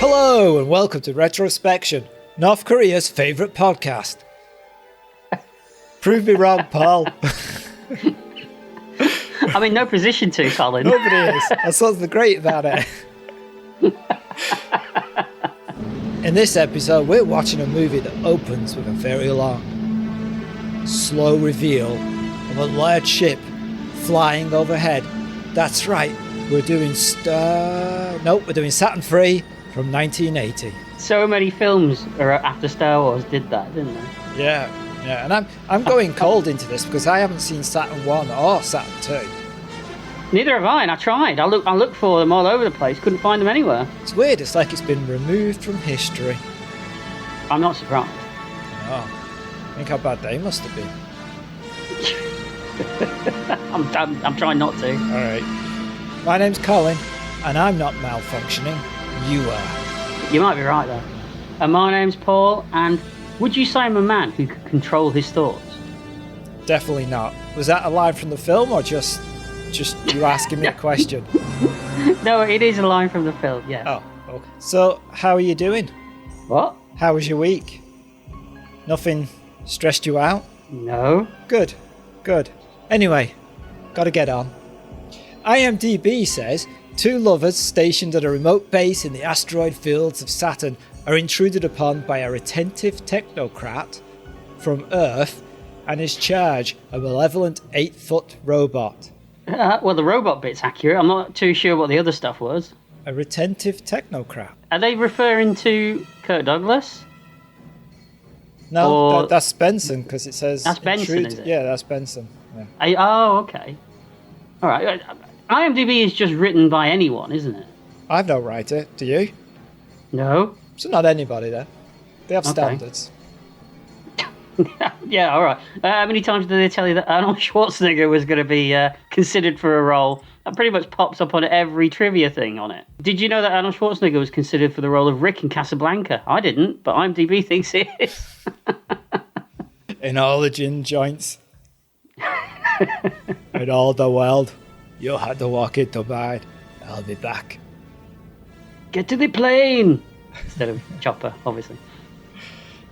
Hello and welcome to Retrospection, North Korea's favourite podcast. Prove me wrong, Paul. I'm in no position to, Colin. Nobody is. That's what's the great about it. In this episode, we're watching a movie that opens with a very long, slow reveal of a large ship flying overhead. That's right, we're doing Saturn 3 from 1980. So many films after Star Wars did that, didn't they? Yeah, and I'm going cold into this because I haven't seen Saturn 1 or Saturn 2. Neither have I, and I tried. I looked for them all over the place, couldn't find them anywhere. It's weird, it's like it's been removed from history. I'm not surprised. Oh, think how bad they must have been. I'm trying not to. Alright. My name's Colin, and I'm not malfunctioning. You are. You might be right, though. And my name's Paul, and would you say I'm a man who could control his thoughts? Definitely not. Was that a line from the film, or just you asking me a question? No, it is a line from the film, yes. Oh, okay. So, how are you doing? What? How was your week? Nothing stressed you out? No. Good. Anyway, gotta get on. IMDb says, 2 lovers stationed at a remote base in the asteroid fields of Saturn are intruded upon by a retentive technocrat from Earth and his charge, a malevolent 8-foot robot. Well, the robot bit's accurate. I'm not too sure what the other stuff was. A retentive technocrat. Are they referring to Kirk Douglas? No, that's Benson, because it says... That's Benson, is it? Yeah, that's Benson. Yeah. Okay. All right. IMDb is just written by anyone, isn't it? I don't write it. Do you? No. So not anybody, then. They have standards. Yeah, all right. How many times did they tell you that Arnold Schwarzenegger was going to be considered for a role? That pretty much pops up on every trivia thing on it. Did you know that Arnold Schwarzenegger was considered for the role of Rick in Casablanca? I didn't, but IMDb thinks it is. In all the gin joints. In all the world. You had to walk it to bed. I'll be back. Get to the plane! Instead of chopper, obviously.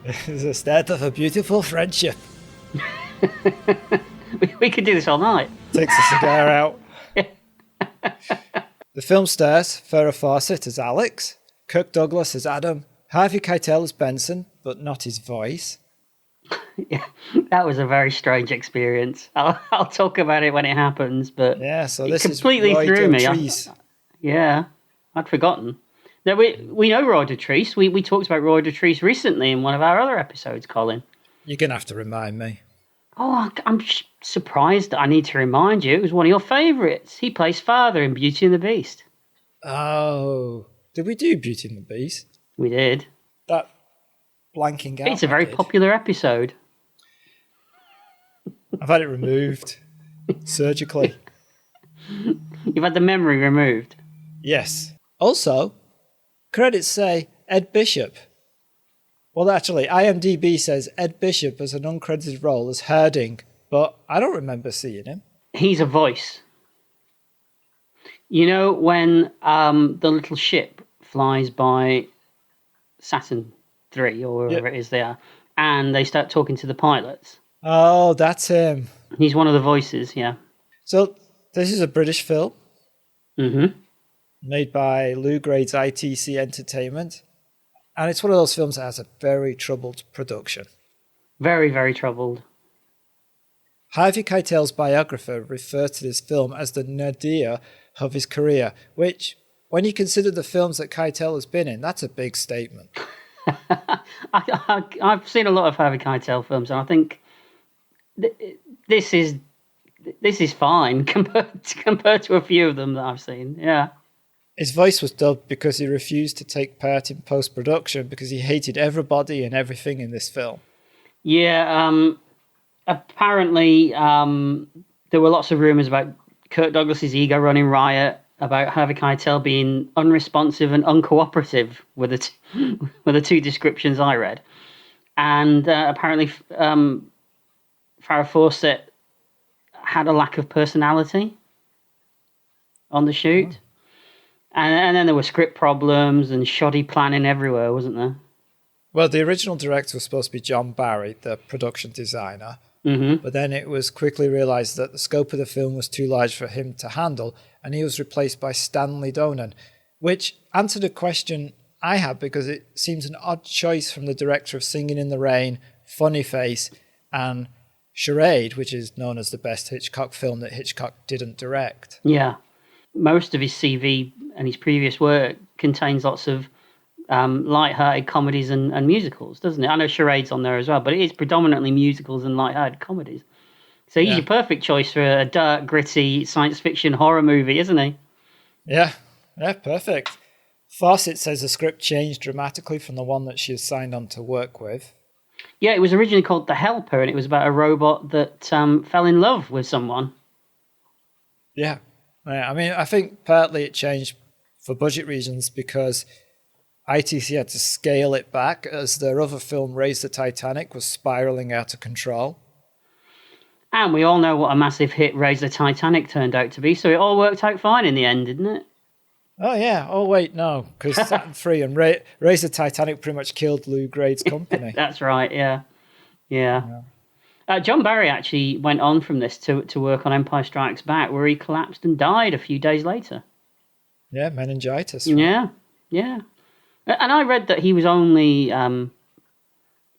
It's the start of a beautiful friendship. we could do this all night. Takes a cigar out. The film stars Farrah Fawcett as Alex, Kirk Douglas as Adam, Harvey Keitel as Benson, but not his voice. Yeah, that was a very strange experience. I'll talk about it when it happens, but yeah, so this completely is threw me. Yeah, I'd forgotten. Now, we know Roy Dotrice. We talked about Roy Dotrice recently in one of our other episodes, Colin. You're going to have to remind me. Oh, I'm surprised that I need to remind you. It was one of your favourites. He plays father in Beauty and the Beast. Oh, did we do Beauty and the Beast? We did. That blanking out. It's a very popular episode. I've had it removed surgically. You've had the memory removed? Yes. Also, credits say Ed Bishop. Well, actually, IMDb says Ed Bishop has an uncredited role as Herding, but I don't remember seeing him. He's a voice. You know when the little ship flies by Saturn 3 or wherever it is they are, and they start talking to the pilots? Oh, that's him. He's one of the voices, yeah. So, this is a British film. Mm-hmm. Made by Lou Grade's ITC Entertainment. And it's one of those films that has a very troubled production. Very, very troubled. Harvey Keitel's biographer referred to this film as the nadir of his career, which, when you consider the films that Keitel has been in, that's a big statement. I've seen a lot of Harvey Keitel films, and I think this is fine compared to a few of them that I've seen. Yeah. His voice was dubbed because he refused to take part in post-production because he hated everybody and everything in this film. Yeah, apparently there were lots of rumours about Kirk Douglas's ego running riot, about Harvey Keitel being unresponsive and uncooperative with the two descriptions I read. And apparently Farrah Fawcett had a lack of personality on the shoot. And then there were script problems and shoddy planning everywhere, wasn't there? Well, the original director was supposed to be John Barry, the production designer. Mm-hmm. But then it was quickly realised that the scope of the film was too large for him to handle, and he was replaced by Stanley Donen, which answered a question I had because it seems an odd choice from the director of Singing in the Rain, Funny Face, and Charade, which is known as the best Hitchcock film that Hitchcock didn't direct. Yeah. Most of his CV and his previous work contains lots of light-hearted comedies and musicals, doesn't it? I know Charade's on there as well, but it is predominantly musicals and light-hearted comedies. So he's your perfect choice for a dark, gritty science fiction horror movie, isn't he? Yeah, perfect. Fawcett says the script changed dramatically from the one that she has signed on to work with. Yeah, it was originally called The Helper, and it was about a robot that fell in love with someone. Yeah. I mean, I think partly it changed for budget reasons because ITC had to scale it back as their other film, Raise the Titanic, was spiralling out of control. And we all know what a massive hit Raise the Titanic turned out to be, so it all worked out fine in the end, didn't it? Oh, yeah. Oh, wait, no, because Saturn 3 and Raise the Titanic pretty much killed Lou Grade's company. That's right, yeah. John Barry actually went on from this to work on Empire Strikes Back, where he collapsed and died a few days later. Yeah, meningitis. Right? Yeah. And I read that he was only in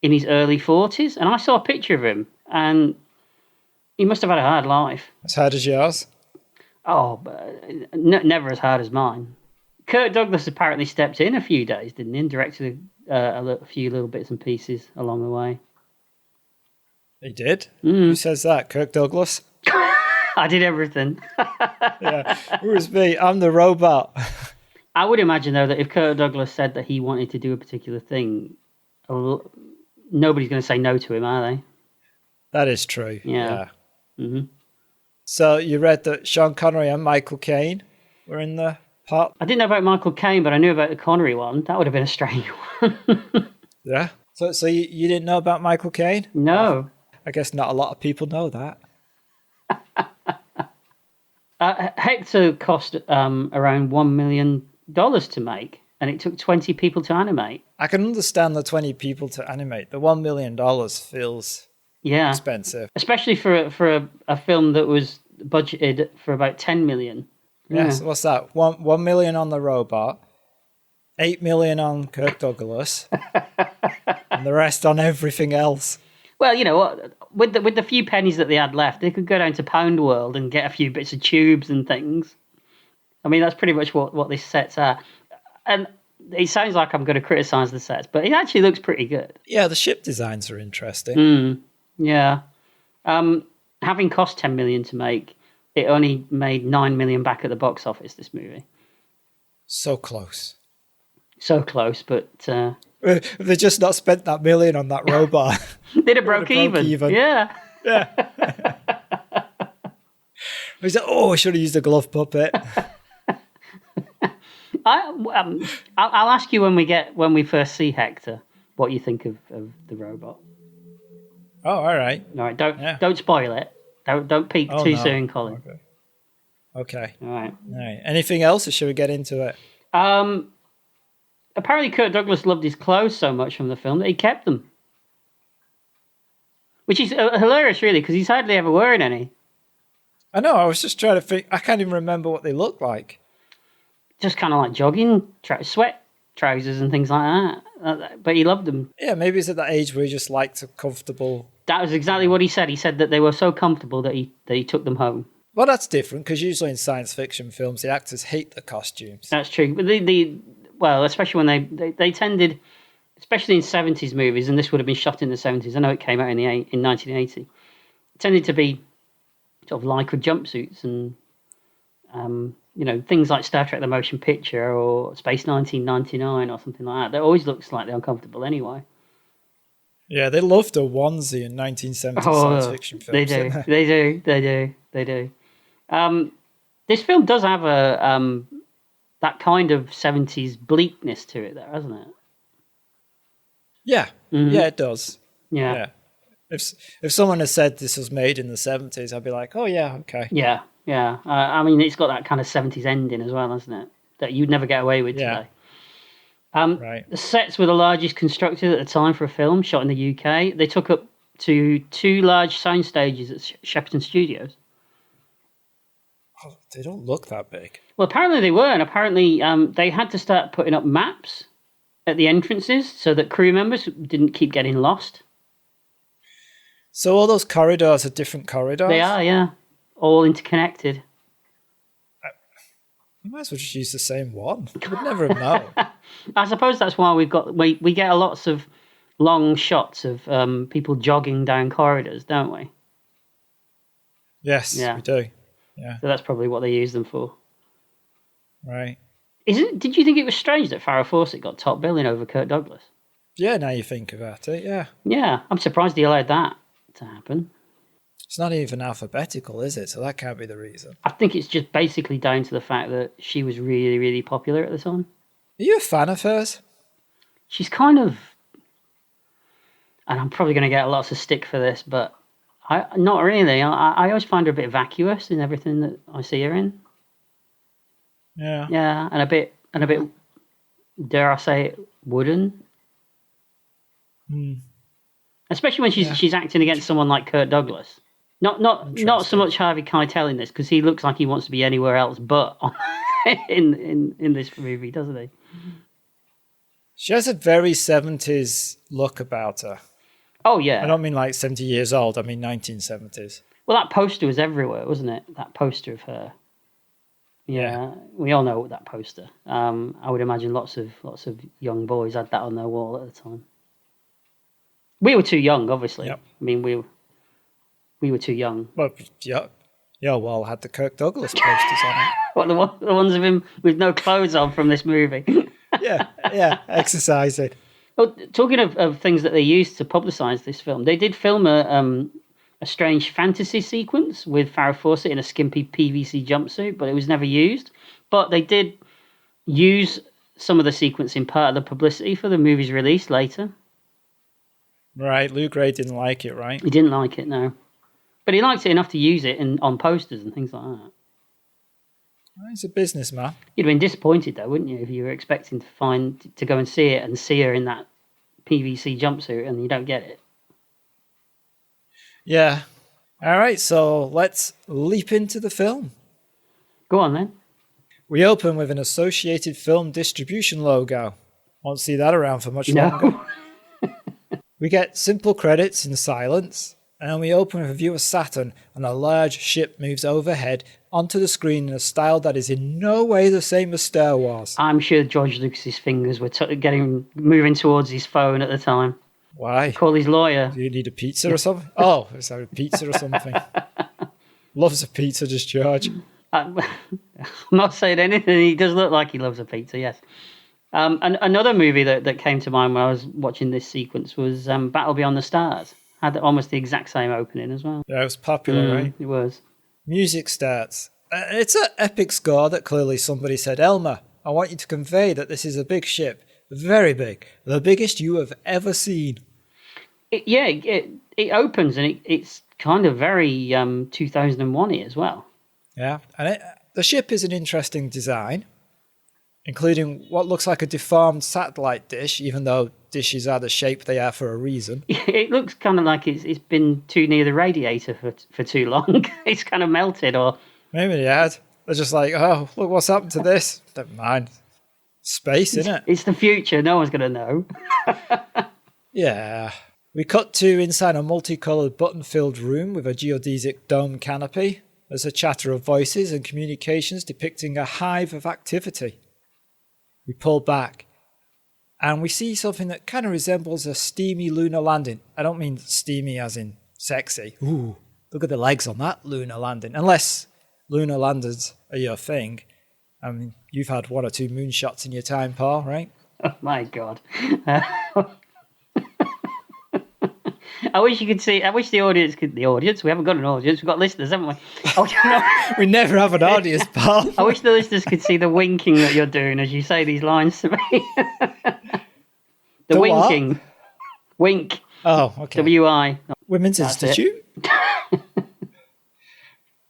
his early 40s, and I saw a picture of him, and he must have had a hard life. As hard as yours? Oh, never as hard as mine. Kirk Douglas apparently stepped in a few days, didn't he, and directed a few little bits and pieces along the way. He did? Who says that? Kirk Douglas? I did everything. Yeah. Who is me? I'm the robot. I would imagine, though, that if Kirk Douglas said that he wanted to do a particular thing, nobody's going to say no to him, are they? That is true. Yeah. Mm-hmm. So you read that Sean Connery and Michael Caine were in the pot? I didn't know about Michael Caine, but I knew about the Connery one. That would have been a strange one. Yeah. So you didn't know about Michael Caine? No. I guess not a lot of people know that. Hector cost around $1 million to make, and it took 20 people to animate. I can understand the 20 people to animate. The $1 million feels expensive. Especially for a film that was budgeted for about 10 million. Yeah, so what's that? 1 million on the robot, 8 million on Kirk Douglas, and the rest on everything else. Well, you know what? With the few pennies that they had left, they could go down to Pound World and get a few bits of tubes and things. I mean, that's pretty much what these sets are. And it sounds like I'm going to criticise the sets, but it actually looks pretty good. Yeah, the ship designs are interesting. Yeah. Having cost 10 million to make, it only made 9 million back at the box office, this movie. So close. So close, but... If they just not spent that million on that robot. They'd have broke even. Yeah. He said, I should have used a glove puppet. I'll ask you when we first see Hector what you think of the robot. Oh, all right. All right, don't spoil it. Don't peek too soon, Colin. Okay. All right. Anything else, or should we get into it? Apparently, Kirk Douglas loved his clothes so much from the film that he kept them, which is hilarious, really, because he's hardly ever wearing any. I know. I was just trying to think. I can't even remember what they look like. Just kind of like jogging, sweat trousers and things like that. But he loved them. Yeah, maybe it's at that age where he just liked a comfortable... That was exactly what he said. He said that they were so comfortable that he took them home. Well, that's different, because usually in science fiction films, the actors hate the costumes. That's true. But well, especially when they tended, especially in 70s movies, and this would have been shot in the 70s. I know it came out in 1980. It tended to be sort of lycra jumpsuits and... things like Star Trek: The Motion Picture or Space 1999 or something like that. They always look slightly uncomfortable anyway. Yeah, they loved a onesie in 1970s science fiction films. They do. This film does have that kind of 70s bleakness to it, there, hasn't it? Yeah, yeah, it does. Yeah. If someone had said this was made in the 70s, I'd be like, oh yeah, okay. Yeah. I mean, it's got that kind of 70s ending as well, hasn't it? that you'd never get away with today. Right. The sets were the largest constructed at the time for a film shot in the UK. They took up to 2 large sound stages at Shepperton Studios. Oh, they don't look that big. Well, apparently they weren't. Apparently they had to start putting up maps at the entrances so that crew members didn't keep getting lost. So all those corridors are different corridors? They are, yeah. All interconnected. You might as well just use the same one. You would never have known. I suppose that's why we get lots of long shots of people jogging down corridors, don't we? Yes, we do. Yeah. So that's probably what they use them for. Right. Did you think it was strange that Farrah Fawcett got top billing over Kirk Douglas? Yeah, now you think about it, yeah. Yeah, I'm surprised he allowed that to happen. It's not even alphabetical, is it? So that can't be the reason. I think it's just basically down to the fact that she was really, really popular at the time. Are you a fan of hers? She's kind of... And I'm probably going to get lots of stick for this, but not really. I always find her a bit vacuous in everything that I see her in. Yeah. Yeah, and a bit, dare I say it, wooden. Especially when she's acting against someone like Kirk Douglas. Not so much Harvey Keitel in this, because he looks like he wants to be anywhere else but in this movie, doesn't he? She has a very 70s look about her. Oh, yeah. I don't mean like 70 years old, I mean 1970s. Well, that poster was everywhere, wasn't it? That poster of her. Yeah. We all know that poster. I would imagine lots of young boys had that on their wall at the time. We were too young, obviously. Yep. I mean, we were too young. Well, yeah. Yeah, well, had the Kirk Douglas posters on it. What, the ones of him with no clothes on from this movie? yeah, exercising. Well, talking of things that they used to publicise this film, they did film a strange fantasy sequence with Farrah Fawcett in a skimpy PVC jumpsuit, but it was never used. But they did use some of the sequence in part of the publicity for the movie's release later. Right, Lou Gray didn't like it, right? He didn't like it, no. But he liked it enough to use it on posters and things like that. Well, he's a businessman. You'd have been disappointed, though, wouldn't you, if you were expecting to go and see it and see her in that PVC jumpsuit and you don't get it. Yeah. All right, so let's leap into the film. Go on, then. We open with an Associated Film Distribution logo. Won't see that around for much longer. We get simple credits in silence, and we open with a view of Saturn, and a large ship moves overhead onto the screen in a style that is in no way the same as Star Wars. I'm sure George Lucas's fingers were moving towards his phone at the time. Why? Call his lawyer. Do you need a pizza or something? Oh, is that a pizza or something? Loves a pizza, does George? I'm not saying anything. He does look like he loves a pizza, yes. And another movie that came to mind when I was watching this sequence was Battle Beyond the Stars. Had almost the exact same opening as well. Yeah, it was popular, right? It was. Music starts. It's an epic score that clearly somebody said, Elmer, I want you to convey that this is a big ship. Very big. The biggest you have ever seen. It opens and it's kind of very 2001-y as well. Yeah, and the ship is an interesting design, including what looks like a deformed satellite dish, even though dishes are the shape they are for a reason. It looks kind of like it's been too near the radiator for too long. It's kind of melted, or maybe they had. They're just like, oh, look what's happened to this. Never mind. Space, isn't it? It's the future. No one's going to know. Yeah. We cut to inside a multicoloured button-filled room with a geodesic dome canopy. There's a chatter of voices and communications depicting a hive of activity. We pull back, and we see something that kind of resembles a steamy lunar landing. I don't mean steamy as in sexy. Ooh, look at the legs on that lunar landing. Unless lunar landers are your thing. I mean, you've had 1 or 2 moonshots in your time, Paul, right? Oh, my God. I wish you could see. I wish the audience could. The audience. We haven't got an audience. We've got listeners, haven't we? We never have an audience, Paul. I wish the listeners could see the winking that you're doing as you say these lines to me. The winking. What? Wink. Oh, okay. W-I. Women's Institute.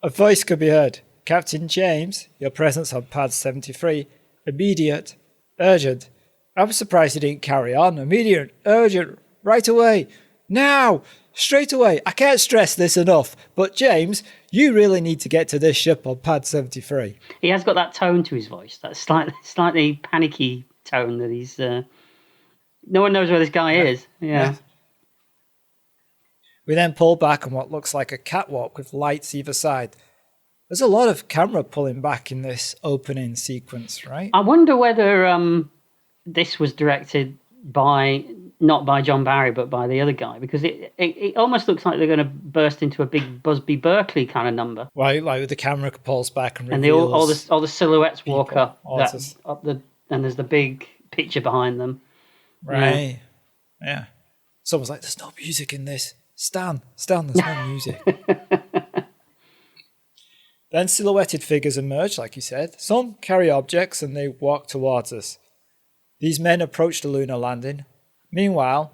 A voice could be heard. Captain James, your presence on pad 73 Immediate. Urgent. I was surprised he didn't carry on. Immediate. Urgent. Right away. Now. Straight away. I can't stress this enough. But James, you really need to get to this ship on pad 73. He has got that tone to his voice, that slightly panicky tone that he's... No one knows where this guy is. Yeah. We then pull back on what looks like a catwalk with lights either side. There's a lot of camera pulling back in this opening sequence, right? I wonder whether this was directed not by John Barry, but by the other guy, because it almost looks like they're going to burst into a big Busby Berkeley kind of number. Right, like the camera pulls back and reveals all the silhouettes people, walk up and there's the big picture behind them. Right. Yeah. Someone's like, there's no music in this. Stan, there's no music. Then silhouetted figures emerge, like you said. Some carry objects and they walk towards us. These men approach the lunar landing. Meanwhile,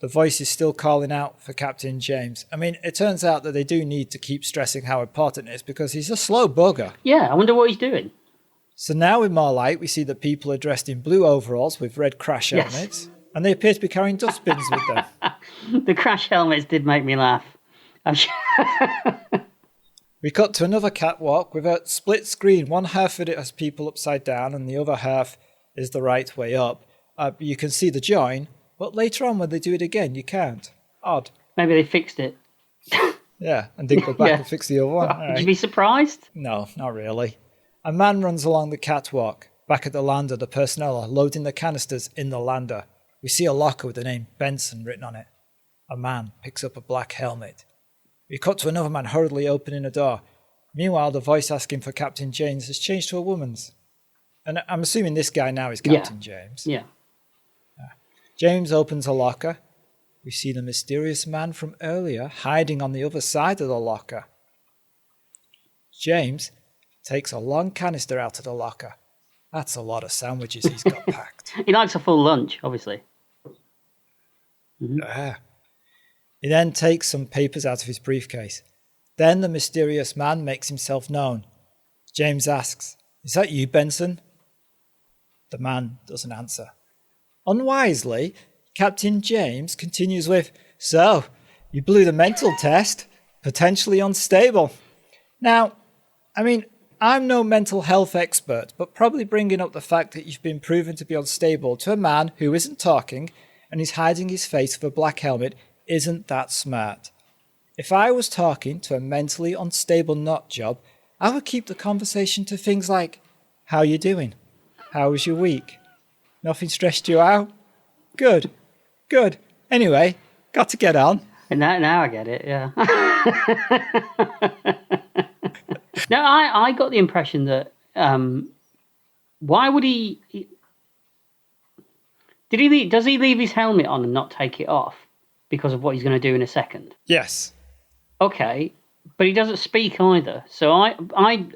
the voice is still calling out for Captain James. I mean, it turns out that they do need to keep stressing how important it is because he's a slow bugger. Yeah, I wonder what he's doing. So now with more light, we see that people are dressed in blue overalls with red crash helmets. And they appear to be carrying dustbins with them. The crash helmets did make me laugh. We cut to another catwalk with a split screen. One half of it has people upside down and the other half is the right way up. You can see the join, but later on when they do it again, you can't. Odd. Maybe they fixed it. Yeah, and didn't go back and fix the other one. All right. Would you be surprised? No, not really. A man runs along the catwalk. Back at the lander, the personnel are loading the canisters in the lander. We see a locker with the name Benson written on it. A man picks up a black helmet. We cut to another man hurriedly opening a door. Meanwhile, the voice asking for Captain James has changed to a woman's. And I'm assuming this guy now is Captain James. Yeah. James opens a locker. We see the mysterious man from earlier hiding on the other side of the locker. James takes a long canister out of the locker. That's a lot of sandwiches he's got packed. He likes a full lunch, obviously. Mm-hmm. He then takes some papers out of his briefcase. Then the mysterious man makes himself known. James asks, "Is that you, Benson?" The man doesn't answer. Unwisely, Captain James continues with, "So, you blew the mental test. Potentially unstable." Now, I mean, I'm no mental health expert, but probably bringing up the fact that you've been proven to be unstable to a man who isn't talking and is hiding his face with a black helmet isn't that smart. If I was talking to a mentally unstable nut job, I would keep the conversation to things like, "How you doing? How was your week? Nothing stressed you out? Good. Anyway, got to get on." And now I get it, yeah. No, I got the impression that why would he does he leave his helmet on and not take it off because of what he's going to do in a second? Yes. Okay, but he doesn't speak either. So my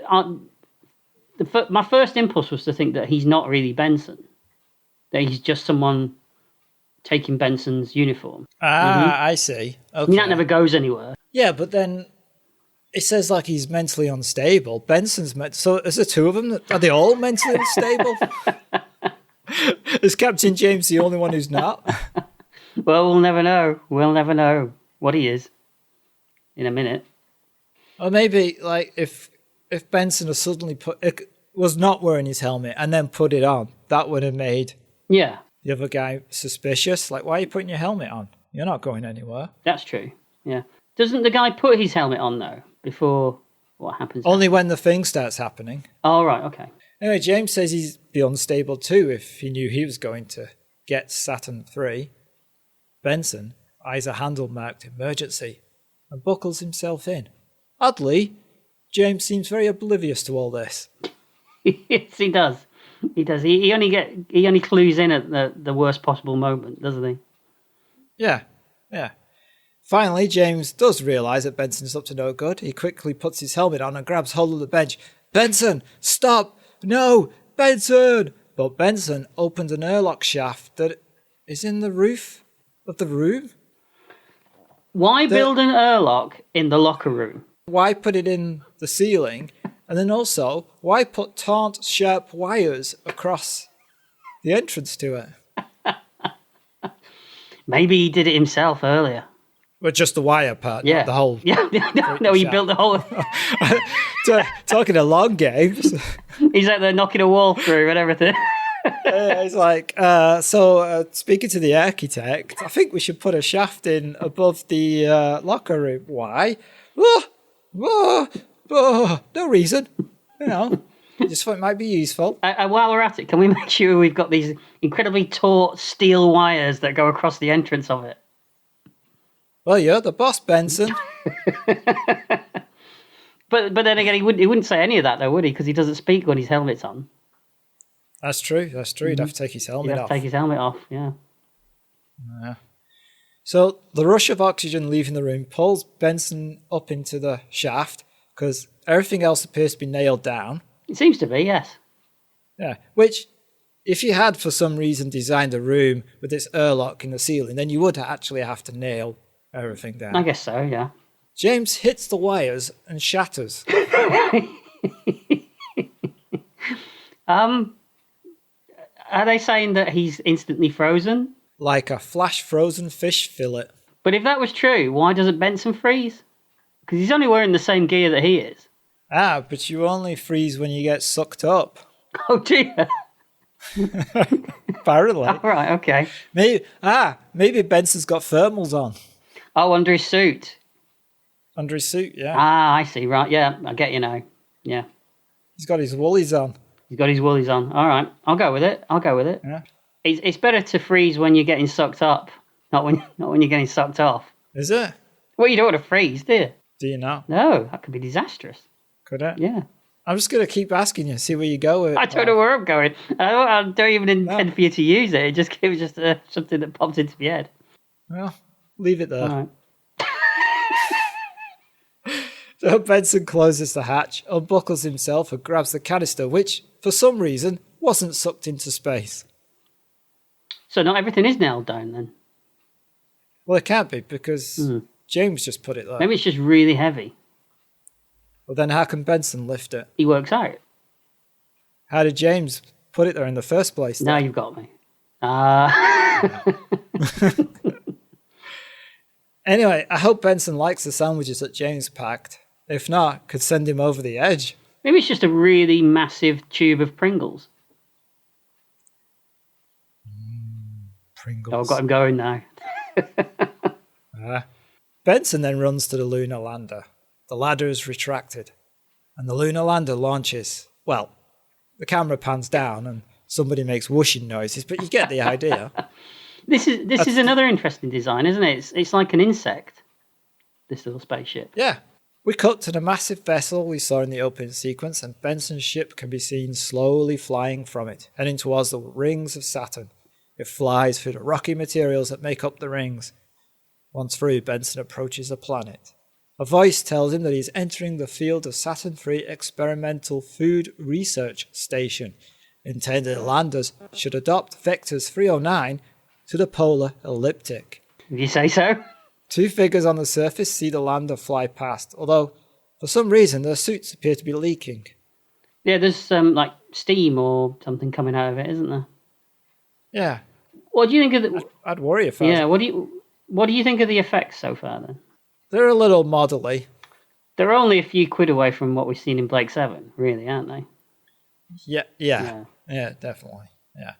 first impulse was to think that he's not really Benson, that he's just someone taking Benson's uniform. I see. Okay. I mean, that never goes anywhere. Yeah, but then it says like he's mentally unstable. Benson's so is there two of them? Are they all mentally unstable? Is Captain James the only one who's not? Well, we'll never know. We'll never know what he is in a minute. Or maybe like if Benson had suddenly was not wearing his helmet and then put it on, that would have made the other guy suspicious. Like, why are you putting your helmet on? You're not going anywhere. That's true. Yeah. Doesn't the guy put his helmet on though before what happens? Only when the thing starts happening. Oh, right. Okay. Anyway, James says he'd be unstable too if he knew he was going to get Saturn 3. Benson eyes a handle marked emergency and buckles himself in. Oddly, James seems very oblivious to all this. Yes, he does. He does. He only clues in at the worst possible moment, doesn't he? Yeah. Finally, James does realise that Benson's up to no good. He quickly puts his helmet on and grabs hold of the bench. "Benson, stop! No, Benson!" But Benson opens an airlock shaft that is in the roof of the room. Why build an airlock in the locker room? Why put it in the ceiling And then also, why put taunt sharp wires across the entrance to it? Maybe he did it himself earlier. But just the wire part, not the whole... Yeah, no, he built the whole... Talking of long games. He's out there knocking a wall through and everything. It's like, speaking to the architect, I think we should put a shaft in above the locker room. Why? No reason. You know, just thought it might be useful. While we're at it, can we make sure we've got these incredibly taut steel wires that go across the entrance of it? Well, you're the boss, Benson. But then again, he wouldn't say any of that, though, would he? Because he doesn't speak when his helmet's on. That's true. He'd have to take his helmet off. Take his helmet off, yeah. So the rush of oxygen leaving the room pulls Benson up into the shaft because everything else appears to be nailed down. It seems to be, yes. Yeah, which, if you had for some reason designed a room with this airlock in the ceiling, then you would actually have to nail everything down. I guess so, yeah. James hits the wires and shatters. Are they saying that he's instantly frozen? Like a flash frozen fish fillet. But if that was true, why doesn't Benson freeze? Because he's only wearing the same gear that he is. But you only freeze when you get sucked up. Oh dear. Apparently. All right, okay. Maybe Benson's got thermals on. Oh, under his suit. Under his suit, yeah. I see, right. Yeah, I get you now. Yeah. He's got his woolies on. He's got his woolies on. All right, I'll go with it. Yeah. It's better to freeze when you're getting sucked up, not when you're getting sucked off. Is it? Well, you don't want to freeze, do you? Do you know? No, that could be disastrous. Could it? Yeah. I'm just going to keep asking you, see where you go with it. I don't know where I'm going. I don't even intend for you to use it. It was just something that popped into my head. Well, leave it there. All right. So Benson closes the hatch, unbuckles himself and grabs the canister, which, for some reason, wasn't sucked into space. So not everything is nailed down then? Well, it can't be, because James just put it there. Maybe it's just really heavy. Well, then how can Benson lift it? He works out. How did James put it there in the first place? Now you've got me. Anyway, I hope Benson likes the sandwiches that James packed. If not, could send him over the edge. Maybe it's just a really massive tube of Pringles. Pringles. Oh, I've got him going now. Benson then runs to the lunar lander. The ladder is retracted, and the lunar lander launches. Well, the camera pans down and somebody makes whooshing noises, but you get the idea. This is another interesting design, isn't it? It's like an insect, this little spaceship. Yeah. We cut to the massive vessel we saw in the opening sequence, and Benson's ship can be seen slowly flying from it, heading towards the rings of Saturn. It flies through the rocky materials that make up the rings. Once through, Benson approaches the planet. A voice tells him that he's entering the field of Saturn III Experimental Food Research Station. Intended landers should adopt Vectors 309 to the polar ecliptic. Did you say so? Two figures on the surface see the lander fly past, although for some reason their suits appear to be leaking. Yeah, there's like steam or something coming out of it, isn't there? Yeah. What do you think of the... I'd worry if I was... Yeah, what do you think of the effects so far then? They're a little modelly. They're only a few quid away from what we've seen in Blake 7, really, aren't they? Yeah, definitely. Yeah.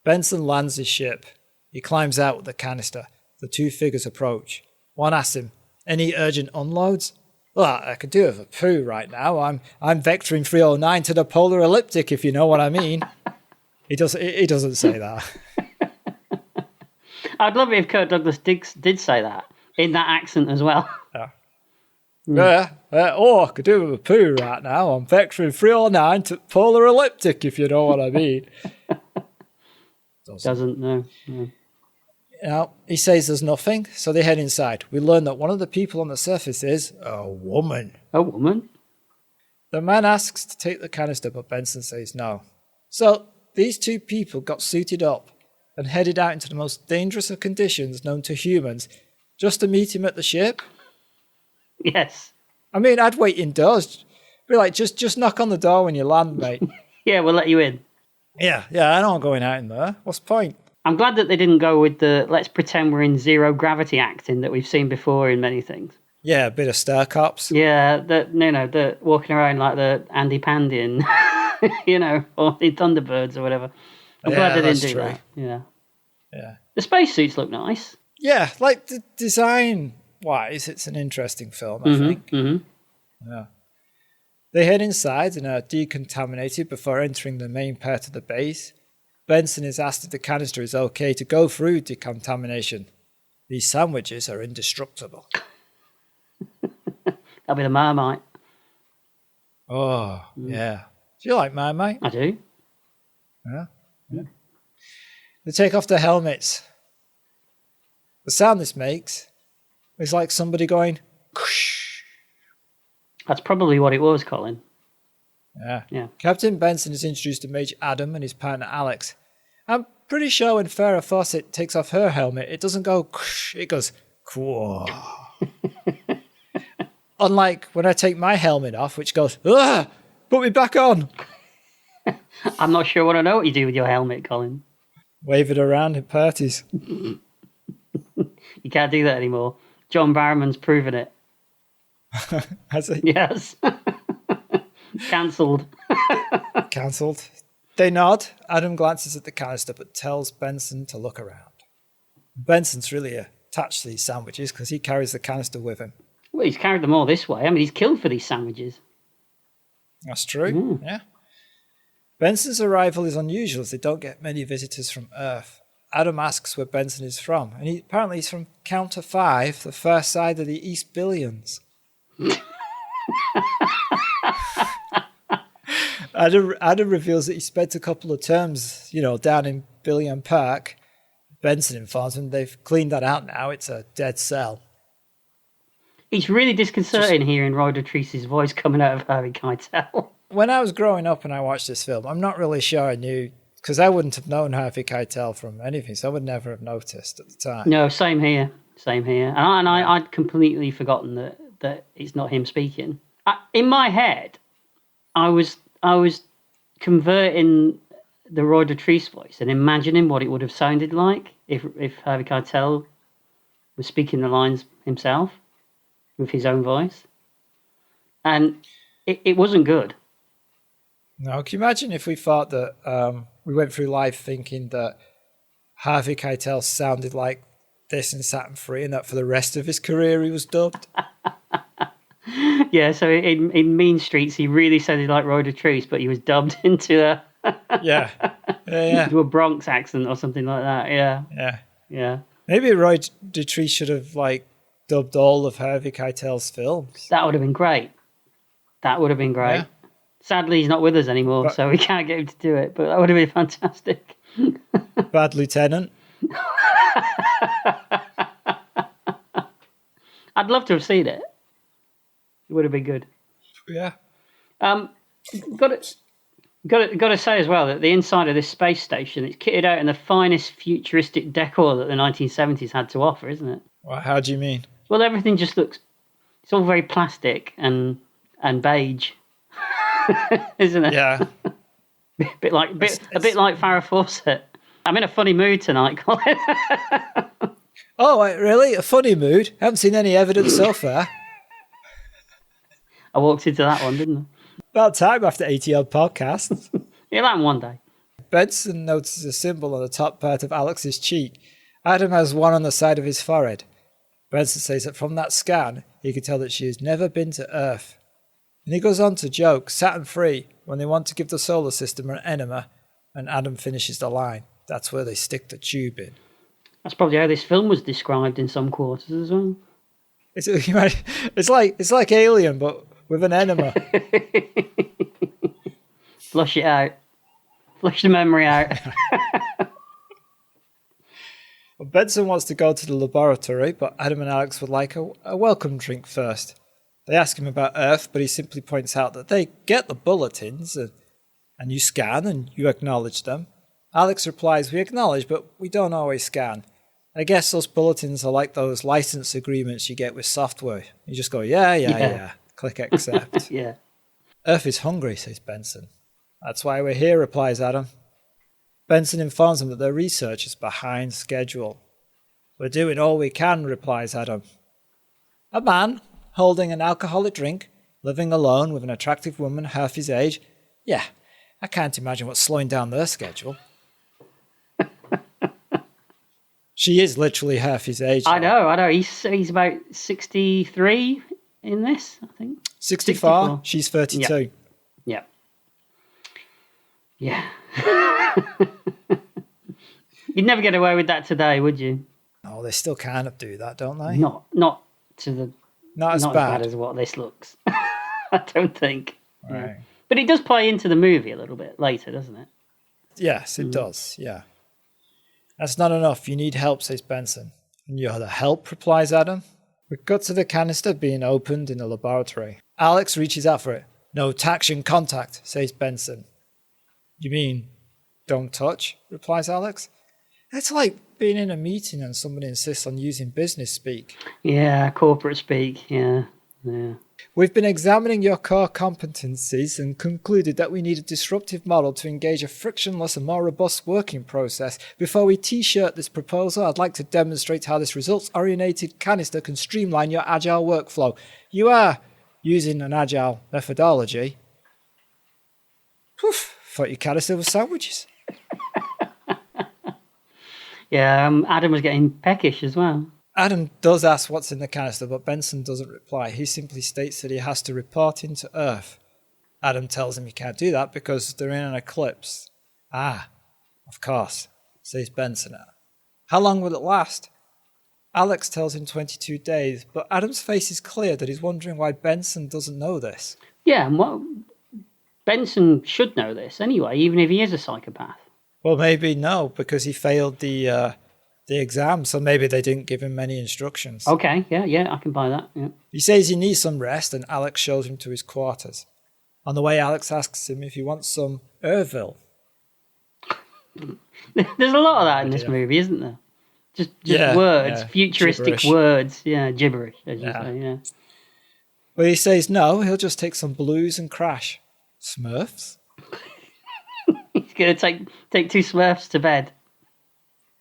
Benson lands his ship. He climbs out with the canister. The two figures approach. One asks him, "Any urgent unloads?" "Well, I could do with a poo right now. I'm vectoring 309 to the polar ecliptic, if you know what I mean." He doesn't say that. I'd love it if Kirk Douglas did say that, in that accent as well. Yeah. I could do with a poo right now. I'm vectoring 309 to polar ecliptic, if you know what I mean. Doesn't, no. He says there's nothing, so they head inside. We learn that one of the people on the surface is a woman. A woman? The man asks to take the canister, but Benson says no. So these two people got suited up and headed out into the most dangerous of conditions known to humans just to meet him at the ship? Yes. I mean, I'd wait indoors Be like, just knock on the door when you land, mate. Yeah, we'll let you in. Yeah, I'm not going out in there. What's the point? I'm glad that they didn't go with the let's pretend we're in zero gravity acting that we've seen before in many things. Yeah, a bit of star cops. Yeah, the walking around like the Andy Pandy and, or the Thunderbirds or whatever. I'm glad they didn't do that. Yeah. Yeah. The spacesuits look nice. Yeah, like the design-wise, it's an interesting film, I think. Mm-hmm. Yeah. They head inside and are decontaminated before entering the main part of the base. Benson is asked if the canister is okay to go through decontamination. These sandwiches are indestructible. That'll be the Marmite. Oh, yeah. Do you like Marmite? I do. Yeah. They take off their helmets. The sound this makes is like somebody going, "Koosh." That's probably what it was, Colin. Yeah. Captain Benson is introduced to Major Adam and his partner Alex. I'm pretty sure when Farrah Fawcett takes off her helmet, it doesn't go koosh, it goes quah. Unlike when I take my helmet off, which goes, put me back on. I'm not sure what I know what you do with your helmet, Colin. Wave it around at parties. You can't do that anymore. John Barrowman's proven it. Has he? Yes. Cancelled. Cancelled. They nod. Adam glances at the canister but tells Benson to look around. Benson's really attached to these sandwiches because he carries the canister with him. Well, he's carried them all this way. I mean, he's killed for these sandwiches. That's true. Yeah. Benson's arrival is unusual as they don't get many visitors from Earth. Adam asks where Benson is from, and apparently he's from Counter 5, the first side of the East Billions. Adam reveals that he spent a couple of terms, down in Billion Park. Benson informs him they've cleaned that out now. It's a dead cell. It's really disconcerting hearing Roy Dotrice's voice coming out of Harvey Keitel. When I was growing up and I watched this film, I'm not really sure I knew, because I wouldn't have known Harvey Keitel from anything, so I would never have noticed at the time. No, same here. And I'd completely forgotten that it's not him speaking. In my head, I was converting the Roy Dotrice voice and imagining what it would have sounded like if Harvey Keitel was speaking the lines himself with his own voice. And it wasn't good. No, can you imagine if we thought that we went through life thinking that Harvey Keitel sounded like this in Saturn 3 and that for the rest of his career he was dubbed? Yeah, so in Mean Streets he really sounded like Roy Dotrice, but he was dubbed into a into a Bronx accent or something like that. Yeah. Maybe Roy Dotrice should have dubbed all of Harvey Keitel's films. That would have been great. Yeah. Sadly, he's not with us anymore, so we can't get him to do it. But that would have been fantastic. Bad Lieutenant. I'd love to have seen it. It would have been good. Yeah. Got to say as well that the inside of this space station, it's kitted out in the finest futuristic decor that the 1970s had to offer, isn't it? Well, how do you mean? Well, everything just looks. It's all very plastic and beige, isn't it? Yeah. a bit like Farrah Fawcett. I'm in a funny mood tonight, Colin. Oh, really? A funny mood? Haven't seen any evidence so far. I walked into that one, didn't I? About time after 80-odd podcasts. It'll happen one day. Benson notices a symbol on the top part of Alex's cheek. Adam has one on the side of his forehead. Benson says that from that scan, he can tell that she has never been to Earth. And he goes on to joke, Saturn 3, when they want to give the solar system an enema, and Adam finishes the line. That's where they stick the tube in. That's probably how this film was described in some quarters as well. It's like Alien, but with an enema. Flush it out. Flush the memory out. Well, Benson wants to go to the laboratory, but Adam and Alex would like a welcome drink first. They ask him about Earth, but he simply points out that they get the bulletins, and you scan and you acknowledge them. Alex replies, we acknowledge, but we don't always scan. I guess those bulletins are like those license agreements you get with software. You just go, yeah. Click accept. Yeah. Earth is hungry, says Benson. That's why we're here, replies Adam. Benson informs them that their research is behind schedule. We're doing all we can, replies Adam. A man, holding an alcoholic drink, living alone with an attractive woman half his age. Yeah, I can't imagine what's slowing down their schedule. She is literally half his age. I know. He's about 63 in this, I think. 64. She's 32. Yeah. Yeah. You'd never get away with that today, would you? Oh, they still kind of do that, don't they? Not as bad as what this looks. I don't think. Right. Yeah. But it does play into the movie a little bit later, doesn't it? Yes, it does, yeah. That's not enough. You need help, says Benson. And you're the help, replies Adam. We cut to the canister being opened in the laboratory. Alex reaches out for it. No traction contact, says Benson. You mean, don't touch, replies Alex. It's like being in a meeting and somebody insists on using business speak. Yeah, corporate speak, yeah. We've been examining your core competencies and concluded that we need a disruptive model to engage a frictionless and more robust working process. Before we t-shirt this proposal, I'd like to demonstrate how this results-oriented canister can streamline your agile workflow. You are using an agile methodology. Whew, thought your canister was sandwiches. Yeah, Adam was getting peckish as well. Adam does ask what's in the canister, but Benson doesn't reply. He simply states that he has to report into Earth. Adam tells him he can't do that because they're in an eclipse. Ah, of course, says Benson. How long will it last? Alex tells him 22 days, but Adam's face is clear that he's wondering why Benson doesn't know this. Yeah, well, Benson should know this anyway, even if he is a psychopath. Well, maybe no, because he failed the exam, so maybe they didn't give him many instructions. Okay, yeah, I can buy that. Yeah. He says he needs some rest, and Alex shows him to his quarters. On the way, Alex asks him if he wants some Ervil. There's a lot of that in this movie, isn't there? Just words, futuristic gibberish. Words. Yeah, gibberish, as you say, yeah. Well, he says no, he'll just take some blues and crash. Smurfs? He's going to take two Smurfs to bed.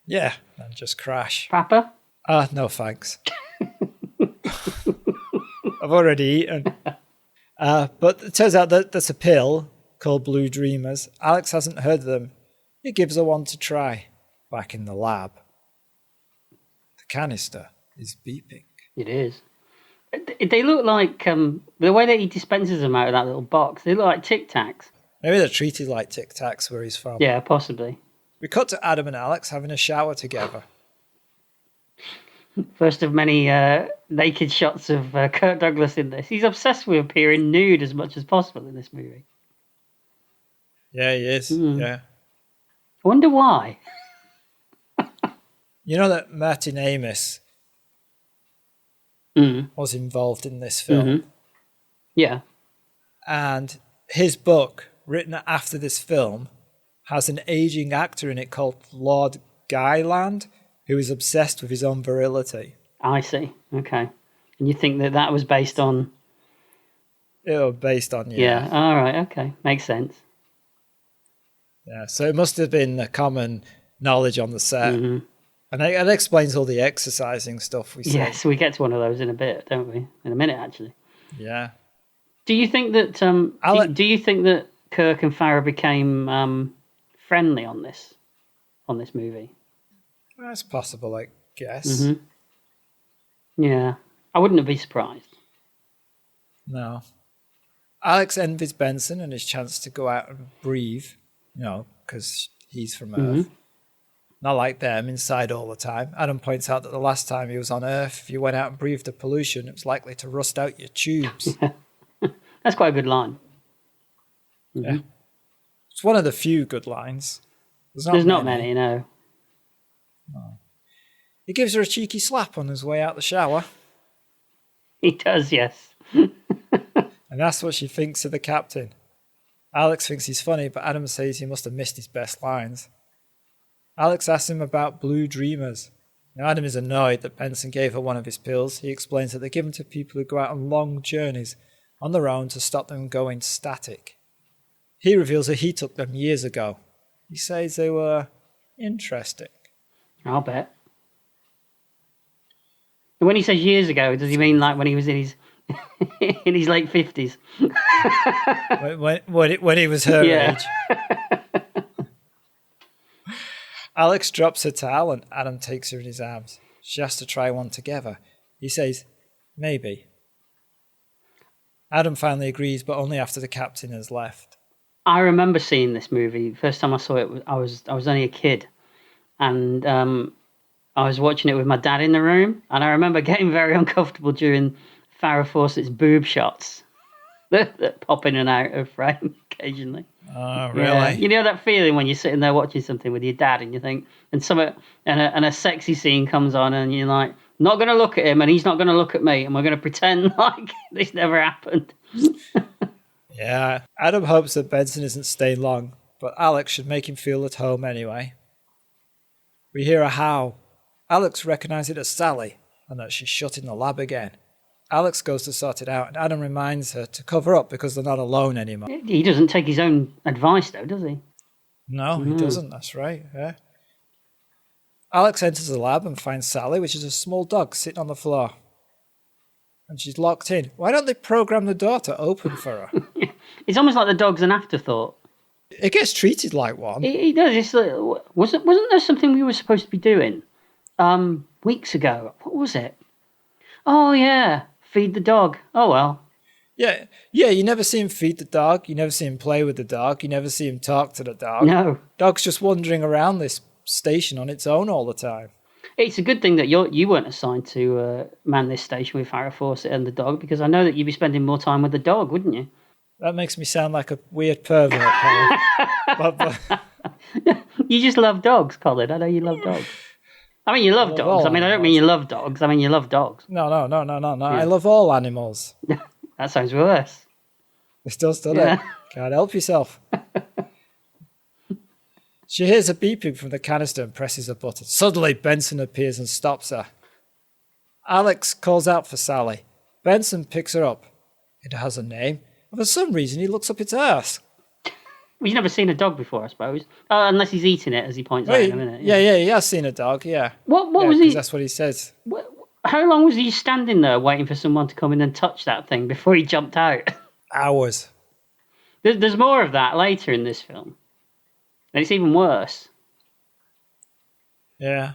Yeah, and just crash. Papa? No thanks. I've already eaten. But it turns out that there's a pill called Blue Dreamers. Alex hasn't heard of them. He gives her one to try. Back in the lab. The canister is beeping. It is. They look like, the way that he dispenses them out of that little box, they look like Tic Tacs. Maybe they're treated like Tic Tacs where he's from. Yeah, possibly. We cut to Adam and Alex having a shower together. First of many naked shots of Kirk Douglas in this. He's obsessed with appearing nude as much as possible in this movie. Yeah, he is. Yeah. I wonder why. You know that Martin Amis was involved in this film? Mm-hmm. Yeah. And his book, written after this film, has an aging actor in it called Lord Guyland, who is obsessed with his own virility. I see. Okay. And you think that was based on... It was based on, yeah. All right. Okay. Makes sense. Yeah. So it must have been a common knowledge on the set. Mm-hmm. And it explains all the exercising stuff we see. Yes, we get to one of those in a bit, don't we? In a minute, actually. Yeah. Do you think that... do you think that Kirk and Farrah became friendly on this movie? That's possible, I guess. Mm-hmm. Yeah. I wouldn't be surprised. No. Alex envies Benson and his chance to go out and breathe, because he's from Earth. Mm-hmm. Not like them, inside all the time. Adam points out that the last time he was on Earth, if you went out and breathed the pollution, it was likely to rust out your tubes. That's quite a good line. Mm-hmm. Yeah. It's one of the few good lines. There's not many, no. He gives her a cheeky slap on his way out the shower. He does, yes. And that's what she thinks of the captain. Alex thinks he's funny, but Adam says he must have missed his best lines. Alex asks him about Blue Dreamers. Now, Adam is annoyed that Benson gave her one of his pills. He explains that they're given to people who go out on long journeys, on their own to stop them going static. He reveals that he took them years ago. He says they were interesting. I'll bet. When he says years ago, does he mean like when he was in his in his late 50s? when he was her age. Alex drops her towel and Adam takes her in his arms. She has to try one together. He says, maybe. Adam finally agrees, but only after the captain has left. I remember seeing this movie. First time I saw it, I was only a kid, and I was watching it with my dad in the room, and I remember getting very uncomfortable during Farrah Fawcett's boob shots that pop in and out of frame occasionally. Oh, really? Yeah. You know that feeling when you're sitting there watching something with your dad, and you think, and a sexy scene comes on, and you're like, not going to look at him, and he's not going to look at me, and we're going to pretend like this never happened. Yeah, Adam hopes that Benson isn't staying long, but Alex should make him feel at home anyway. We hear a howl. Alex recognises it as Sally, and that she's shut in the lab again. Alex goes to sort it out, and Adam reminds her to cover up because they're not alone anymore. He doesn't take his own advice, though, does he? No, he doesn't, that's right, yeah. Alex enters the lab and finds Sally, which is a small dog sitting on the floor. And she's locked in. Why don't they program the door to open for her? It's almost like the dog's an afterthought. It gets treated like one. He does. It's like, wasn't there something we were supposed to be doing weeks ago? What was it? Oh, yeah. Feed the dog. Oh, well. Yeah, you never see him feed the dog. You never see him play with the dog. You never see him talk to the dog. No. Dog's just wandering around this station on its own all the time. It's a good thing that you weren't assigned to man this station with Farrah Fawcett and the dog, because I know that you'd be spending more time with the dog, wouldn't you? That makes me sound like a weird pervert, Colin. but... You just love dogs, Colin. I know you love dogs. I mean, you love dogs. I mean, I don't mean you love dogs. I mean, you love dogs. No. Yeah. I love all animals. That sounds worse. It does, doesn't it? Can't help yourself. She hears a beeping from the canister and presses a button. Suddenly, Benson appears and stops her. Alex calls out for Sally. Benson picks her up. It has a name, and for some reason he looks up its arse. Well, you've never seen a dog before, I suppose. Unless he's eating it, as he points out in a minute. Yeah, he has seen a dog, yeah. What was he... That's what he says. How long was he standing there waiting for someone to come in and touch that thing before he jumped out? Hours. There's more of that later in this film. And it's even worse. Yeah.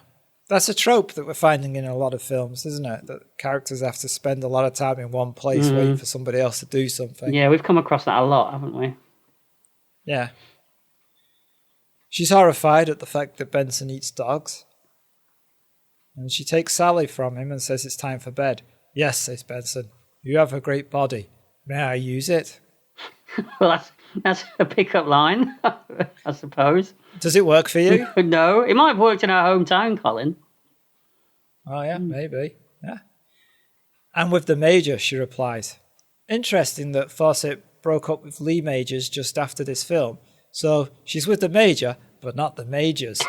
That's a trope that we're finding in a lot of films, isn't it? That characters have to spend a lot of time in one place waiting for somebody else to do something. Yeah, we've come across that a lot, haven't we? Yeah. She's horrified at the fact that Benson eats dogs. And she takes Sally from him and says it's time for bed. Yes, says Benson. You have a great body. May I use it? Well, that's a pickup line, I suppose. Does it work for you? No, it might have worked in our hometown, Colin. Oh, yeah, maybe. Yeah. And with the Major, she replies. Interesting that Fawcett broke up with Lee Majors just after this film. So she's with the Major, but not the Majors.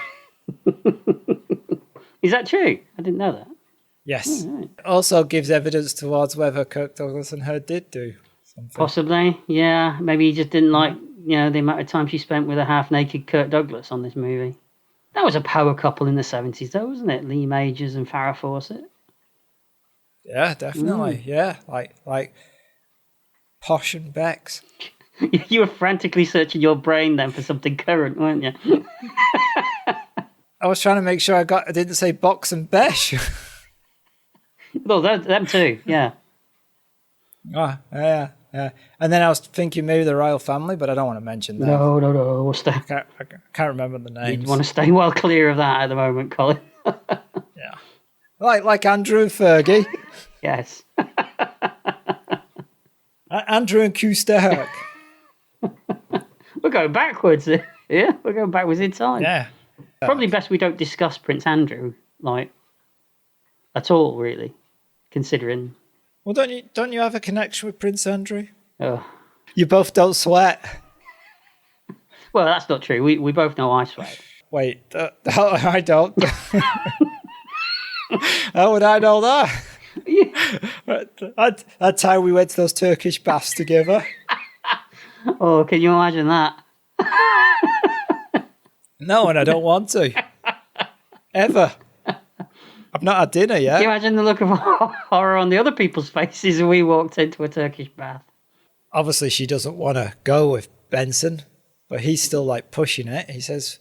Is that true? I didn't know that. Yes. Oh, right. It also gives evidence towards whether Kirk Douglas and her did do something. Possibly, yeah. Maybe he just didn't like, the amount of time she spent with a half-naked Kirk Douglas on this movie. That was a power couple in the 70s, though, wasn't it? Lee Majors and Farrah Fawcett. Yeah, definitely. Yeah, like Posh and Bex. You were frantically searching your brain then for something current, weren't you? I was trying to make sure I didn't say Box and Besh. Well, them too, yeah. Oh, yeah. And then I was thinking maybe the royal family, but I don't want to mention that. No. We'll stay. I can't remember the names. You want to stay well clear of that at the moment, Colin. Yeah. Like Andrew and Fergie. Yes. Andrew and Q Stark. We're going backwards here. Yeah, we're going backwards in time. Yeah. Probably best we don't discuss Prince Andrew, at all, really, considering... Well, don't you have a connection with Prince Andrew? Oh. You both don't sweat. Well, that's not true. We both know I sweat. Wait, I don't. How would I know that? That's how we went to those Turkish baths together. Oh, can you imagine that? No, and I don't want to. Ever. I've not had dinner yet. Can you imagine the look of horror on the other people's faces when we walked into a Turkish bath? Obviously, she doesn't want to go with Benson, but he's still like pushing it. He says,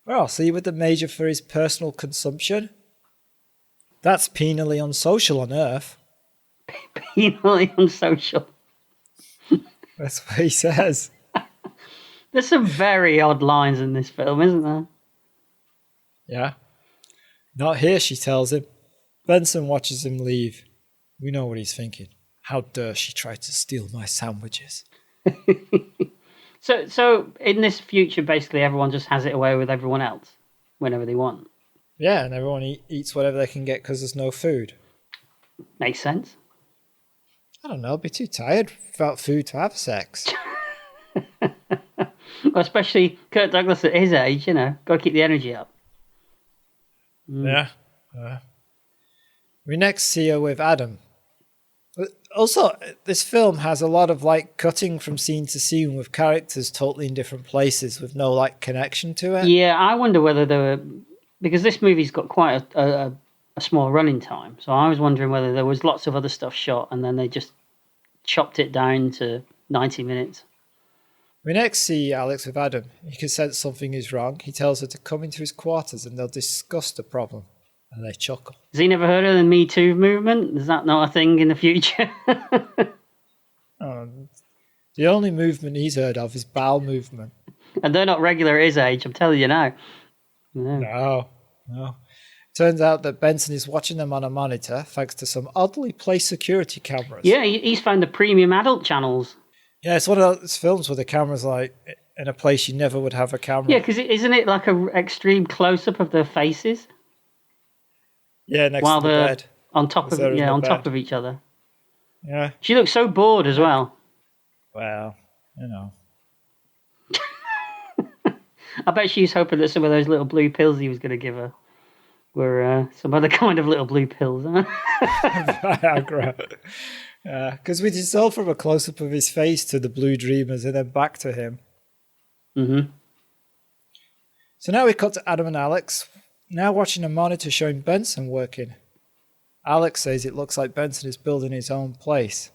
well, I'll see you with the Major for his personal consumption. That's penally unsocial on Earth. Penally unsocial. That's what he says. There's some very odd lines in this film, isn't there? Yeah. Not here, she tells him. Benson watches him leave. We know what he's thinking. How dare she try to steal my sandwiches? So in this future, basically everyone just has it away with everyone else whenever they want. Yeah, and everyone eats whatever they can get because there's no food. Makes sense. I don't know, I'd be too tired without food to have sex. Well, especially Kirk Douglas at his age, got to keep the energy up. Yeah. We next see her with Adam. Also, this film has a lot of like cutting from scene to scene with characters totally in different places with no like connection to it. Yeah, I wonder whether there were, because this movie's got quite a small running time, so I was wondering whether there was lots of other stuff shot and then they just chopped it down to 90 minutes. We next see Alex with Adam. He can sense something is wrong. He tells her to come into his quarters and they'll discuss the problem. And they chuckle. Has he never heard of the Me Too movement? Is that not a thing in the future? The only movement he's heard of is bowel movement. And they're not regular at his age, I'm telling you now. No. Turns out that Benson is watching them on a monitor thanks to some oddly placed security cameras. Yeah, he's found the premium adult channels. Yeah, it's one of those films where the camera's like in a place you never would have a camera. Yeah, because isn't it like an extreme close-up of their faces? Yeah, next to the bed. On top of each other. Yeah. She looks so bored as well. Well, I bet she's hoping that some of those little blue pills he was going to give her were some other kind of little blue pills. Viagra. Because we just saw from a close-up of his face to the blue dreamers and then back to him. Mm-hmm. So now we cut to Adam and Alex, now watching a monitor showing Benson working. Alex says it looks like Benson is building his own place.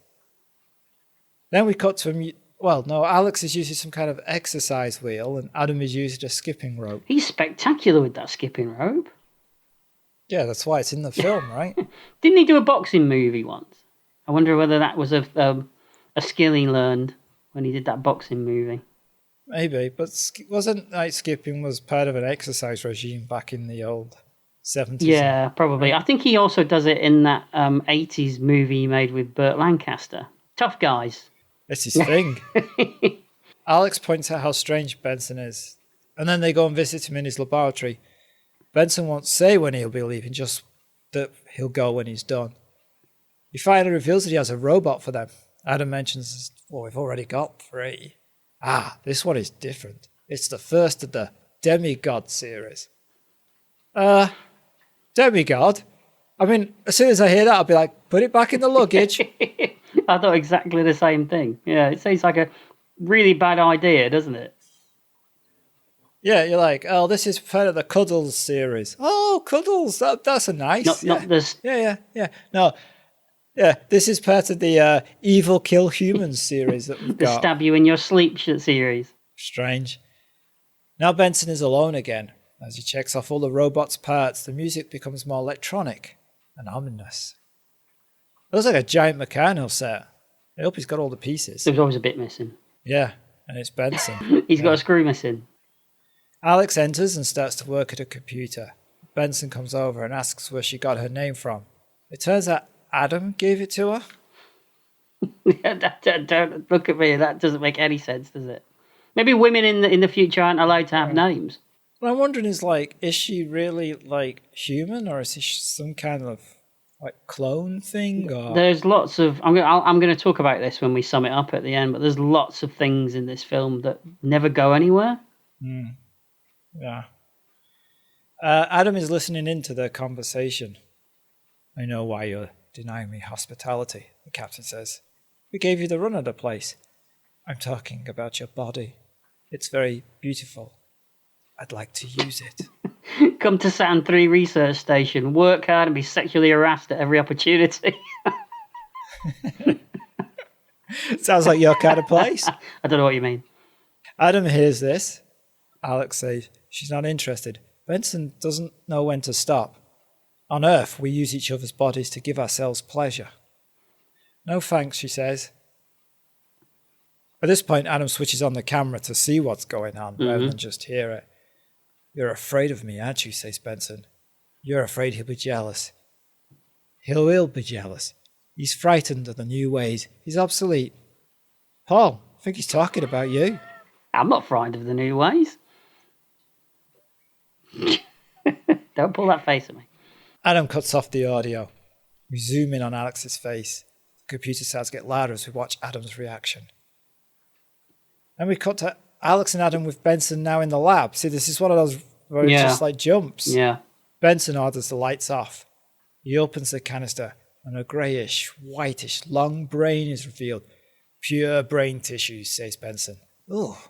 Then we cut to him. Well, no, Alex is using some kind of exercise wheel and Adam is using a skipping rope. He's spectacular with that skipping rope. Yeah, that's why it's in the film, right? Didn't he do a boxing movie once? I wonder whether that was a skill he learned when he did that boxing movie. Maybe, but wasn't night skipping was part of an exercise regime back in the old 70s? Yeah, probably. I think he also does it in that 80s movie he made with Burt Lancaster. Tough Guys. It's his thing. Alex points out how strange Benson is, and then they go and visit him in his laboratory. Benson won't say when he'll be leaving, just that he'll go when he's done. He finally reveals that he has a robot for them. Adam mentions, well, we've already got 3. This one is different. It's the first of the Demigod series. Demigod? I mean, as soon as I hear that, I'll be like, put it back in the luggage. I thought exactly the same thing. Yeah, it seems like a really bad idea, doesn't it? Yeah, you're like, oh, this is part of the Cuddles series. Oh, Cuddles, that's a nice. Not this. Yeah. No, yeah, this is part of the Evil Kill Humans series that we've The got. Stab You in Your Sleep series. Strange. Now Benson is alone again. As he checks off all the robot's parts, the music becomes more electronic and ominous. It looks like a giant Meccano set. I hope he's got all the pieces. There's always a bit missing. Yeah, and it's Benson. He's got a screw missing. Alex enters and starts to work at a computer. Benson comes over and asks where she got her name from. It turns out Adam gave it to her. Don't look at me. That doesn't make any sense, does it? Maybe women in the future aren't allowed to have names. What I'm wondering is, is she really, human, or is she some kind of, clone thing? Or... There's lots of... I'm going to talk about this when we sum it up at the end, but there's lots of things in this film that never go anywhere. Yeah. Adam is listening into their conversation. I know why you're denying me hospitality, the captain says. We gave you the run of the place. I'm talking about your body. It's very beautiful. I'd like to use it. Come to Saturn 3 research station, work hard and be sexually harassed at every opportunity. Sounds like your kind of place. I don't know what you mean. Adam hears this. Alex says she's not interested. Benson doesn't know when to stop. On Earth, we use each other's bodies to give ourselves pleasure. No thanks, she says. At this point, Adam switches on the camera to see what's going on, rather than just hear it. You're afraid of me, aren't you, says Benson. You're afraid he'll be jealous. He will be jealous. He's frightened of the new ways. He's obsolete. Paul, I think he's talking about you. I'm not frightened of the new ways. Don't pull that face at me. Adam cuts off the audio. We zoom in on Alex's face. The computer sounds get louder as we watch Adam's reaction. And we cut to Alex and Adam with Benson now in the lab. See, this is one of those where it just like jumps. Yeah. Benson orders the lights off. He opens the canister and a greyish, whitish, long brain is revealed. Pure brain tissue, says Benson. Oh,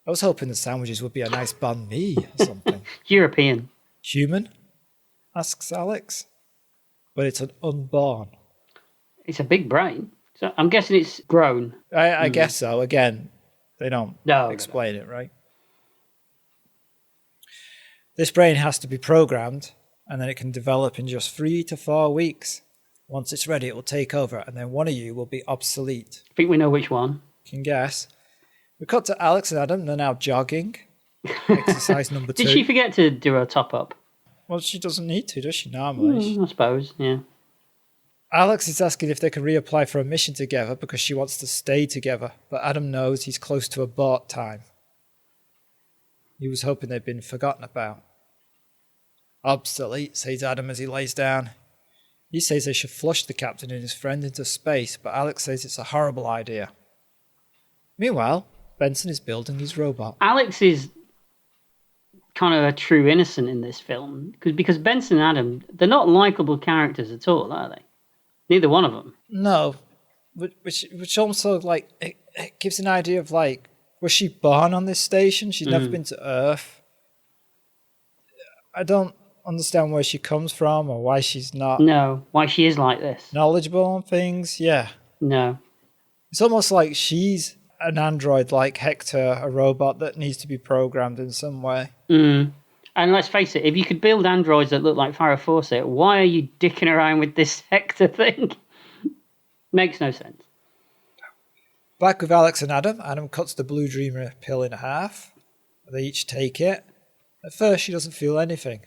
I was hoping the sandwiches would be a nice banh mi or something. European. Human? Asks Alex. But it's an unborn. It's a big brain. So I'm guessing it's grown. I guess so. Again, they don't explain it, right? This brain has to be programmed, and then it can develop in just 3 to 4 weeks. Once it's ready, it will take over, and then one of you will be obsolete. I think we know which one. You can guess. We cut to Alex and Adam. They're now jogging. Exercise number 2. Did she forget to do her top-up? Well, she doesn't need to, does she, normally? I suppose, yeah. Alex is asking if they can reapply for a mission together because she wants to stay together, but Adam knows he's close to abort time. He was hoping they'd been forgotten about. Obsolete, says Adam as he lays down. He says they should flush the captain and his friend into space, but Alex says it's a horrible idea. Meanwhile, Benson is building his robot. Alex is kind of a true innocent in this film, because Benson and Adam, they're not likable characters at all, are they? Neither one of them. No, which also, like, it gives an idea of, like, was she born on this station? She's never been to Earth. I don't understand where she comes from or why she's not... No, why she is like this. Knowledgeable on things, yeah. No. It's almost like she's an android like Hector, a robot that needs to be programmed in some way. And let's face it, if you could build androids that look like Farrah Fawcett, why are you dicking around with this Hector thing? Makes no sense. Back with Alex and Adam. Adam cuts the Blue Dreamer pill in half. They each take it. At first, she doesn't feel anything.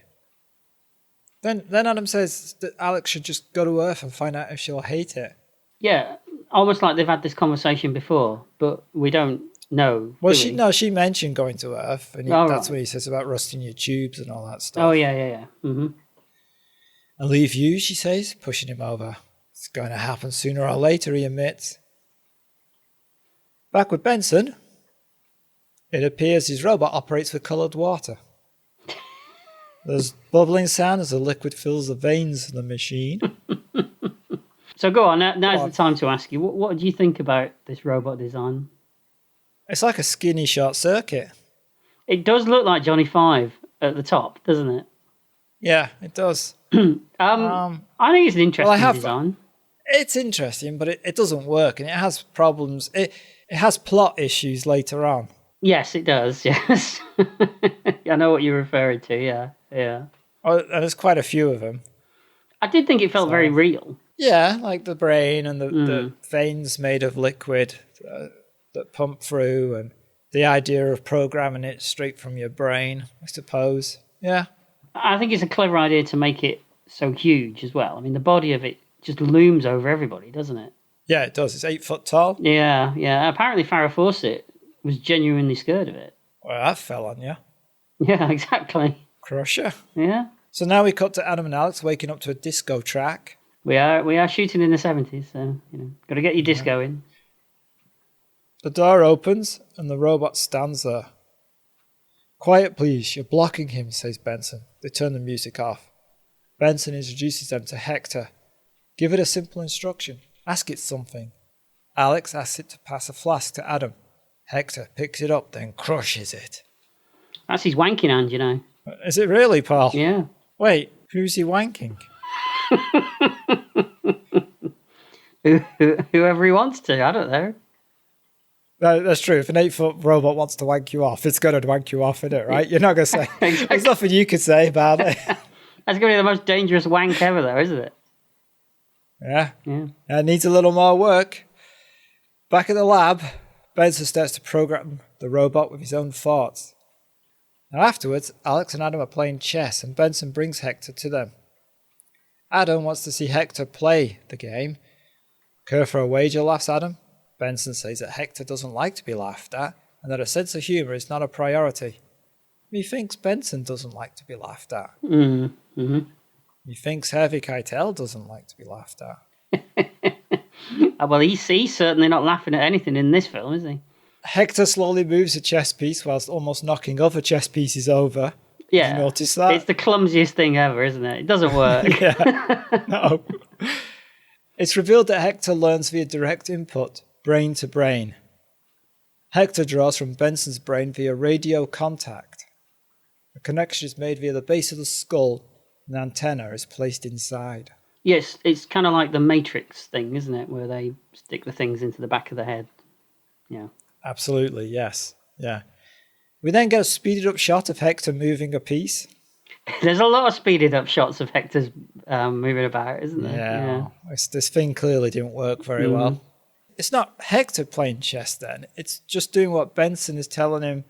Then Adam says that Alex should just go to Earth and find out if she'll hate it. Yeah, almost like they've had this conversation before, but we don't know. Well, she mentioned going to Earth, and that's what he says about rusting your tubes and all that stuff. Oh, yeah. Mm-hmm. And leave you, she says, pushing him over. It's going to happen sooner or later, he admits. Back with Benson. It appears his robot operates with coloured water. There's bubbling sound as the liquid fills the veins of the machine. So go on, now's the time to ask you, what do you think about this robot design? It's like a skinny short circuit. It does look like Johnny Five at the top, doesn't it? Yeah, it does. I think it's an interesting design. It's interesting, but it doesn't work, and it has problems. It has plot issues later on. Yes, it does, yes. I know what you're referring to, yeah. Oh, and there's quite a few of them. I did think it felt very real. Yeah, like the brain and the veins made of liquid that pump through, and the idea of programming it straight from your brain, I suppose. Yeah. I think it's a clever idea to make it so huge as well. I mean, the body of it just looms over everybody, doesn't it? Yeah, it does. It's 8 foot tall. Yeah. Apparently Farrah Fawcett was genuinely scared of it. Well, that fell on you. Yeah, exactly. Crusher. Yeah. So now we cut to Adam and Alex waking up to a disco track. We are shooting in the 70s, so, got to get your disco in. The door opens and the robot stands there. Quiet, please. You're blocking him, says Benson. They turn the music off. Benson introduces them to Hector. Give it a simple instruction. Ask it something. Alex asks it to pass a flask to Adam. Hector picks it up, then crushes it. That's his wanking hand, you know. Is it really, Paul? Yeah. Wait, who's he wanking? Whoever he wants to, I don't know. No, that's true. If an 8-foot robot wants to wank you off, it's going to wank you off, isn't it, right? You're not going to say... Exactly. There's nothing you could say about it. That's going to be the most dangerous wank ever, though, isn't it? Yeah. Yeah. It needs a little more work. Back at the lab, Benson starts to program the robot with his own thoughts. Now afterwards, Alex and Adam are playing chess, and Benson brings Hector to them. Adam wants to see Hector play the game. Care for a wager, laughs Adam. Benson says that Hector doesn't like to be laughed at, and that a sense of humour is not a priority. He thinks Benson doesn't like to be laughed at. Mm-hmm. He thinks Harvey Keitel doesn't like to be laughed at. Well, he's certainly not laughing at anything in this film, is he? Hector slowly moves a chess piece whilst almost knocking other chess pieces over. Yeah. Did you notice that? It's the clumsiest thing ever, isn't it? It doesn't work. Yeah. No. It's revealed that Hector learns via direct input, brain to brain. Hector draws from Benson's brain via radio contact. The connection is made via the base of the skull, and the antenna is placed inside. Yes, it's kind of like the Matrix thing, isn't it? Where they stick the things into the back of the head. Yeah. Absolutely, yes. Yeah. We then get a speeded up shot of Hector moving a piece. There's a lot of speeded up shots of Hector's moving about, isn't there? Yeah. This thing clearly didn't work very well. It's not Hector playing chess then. It's just doing what Benson is telling him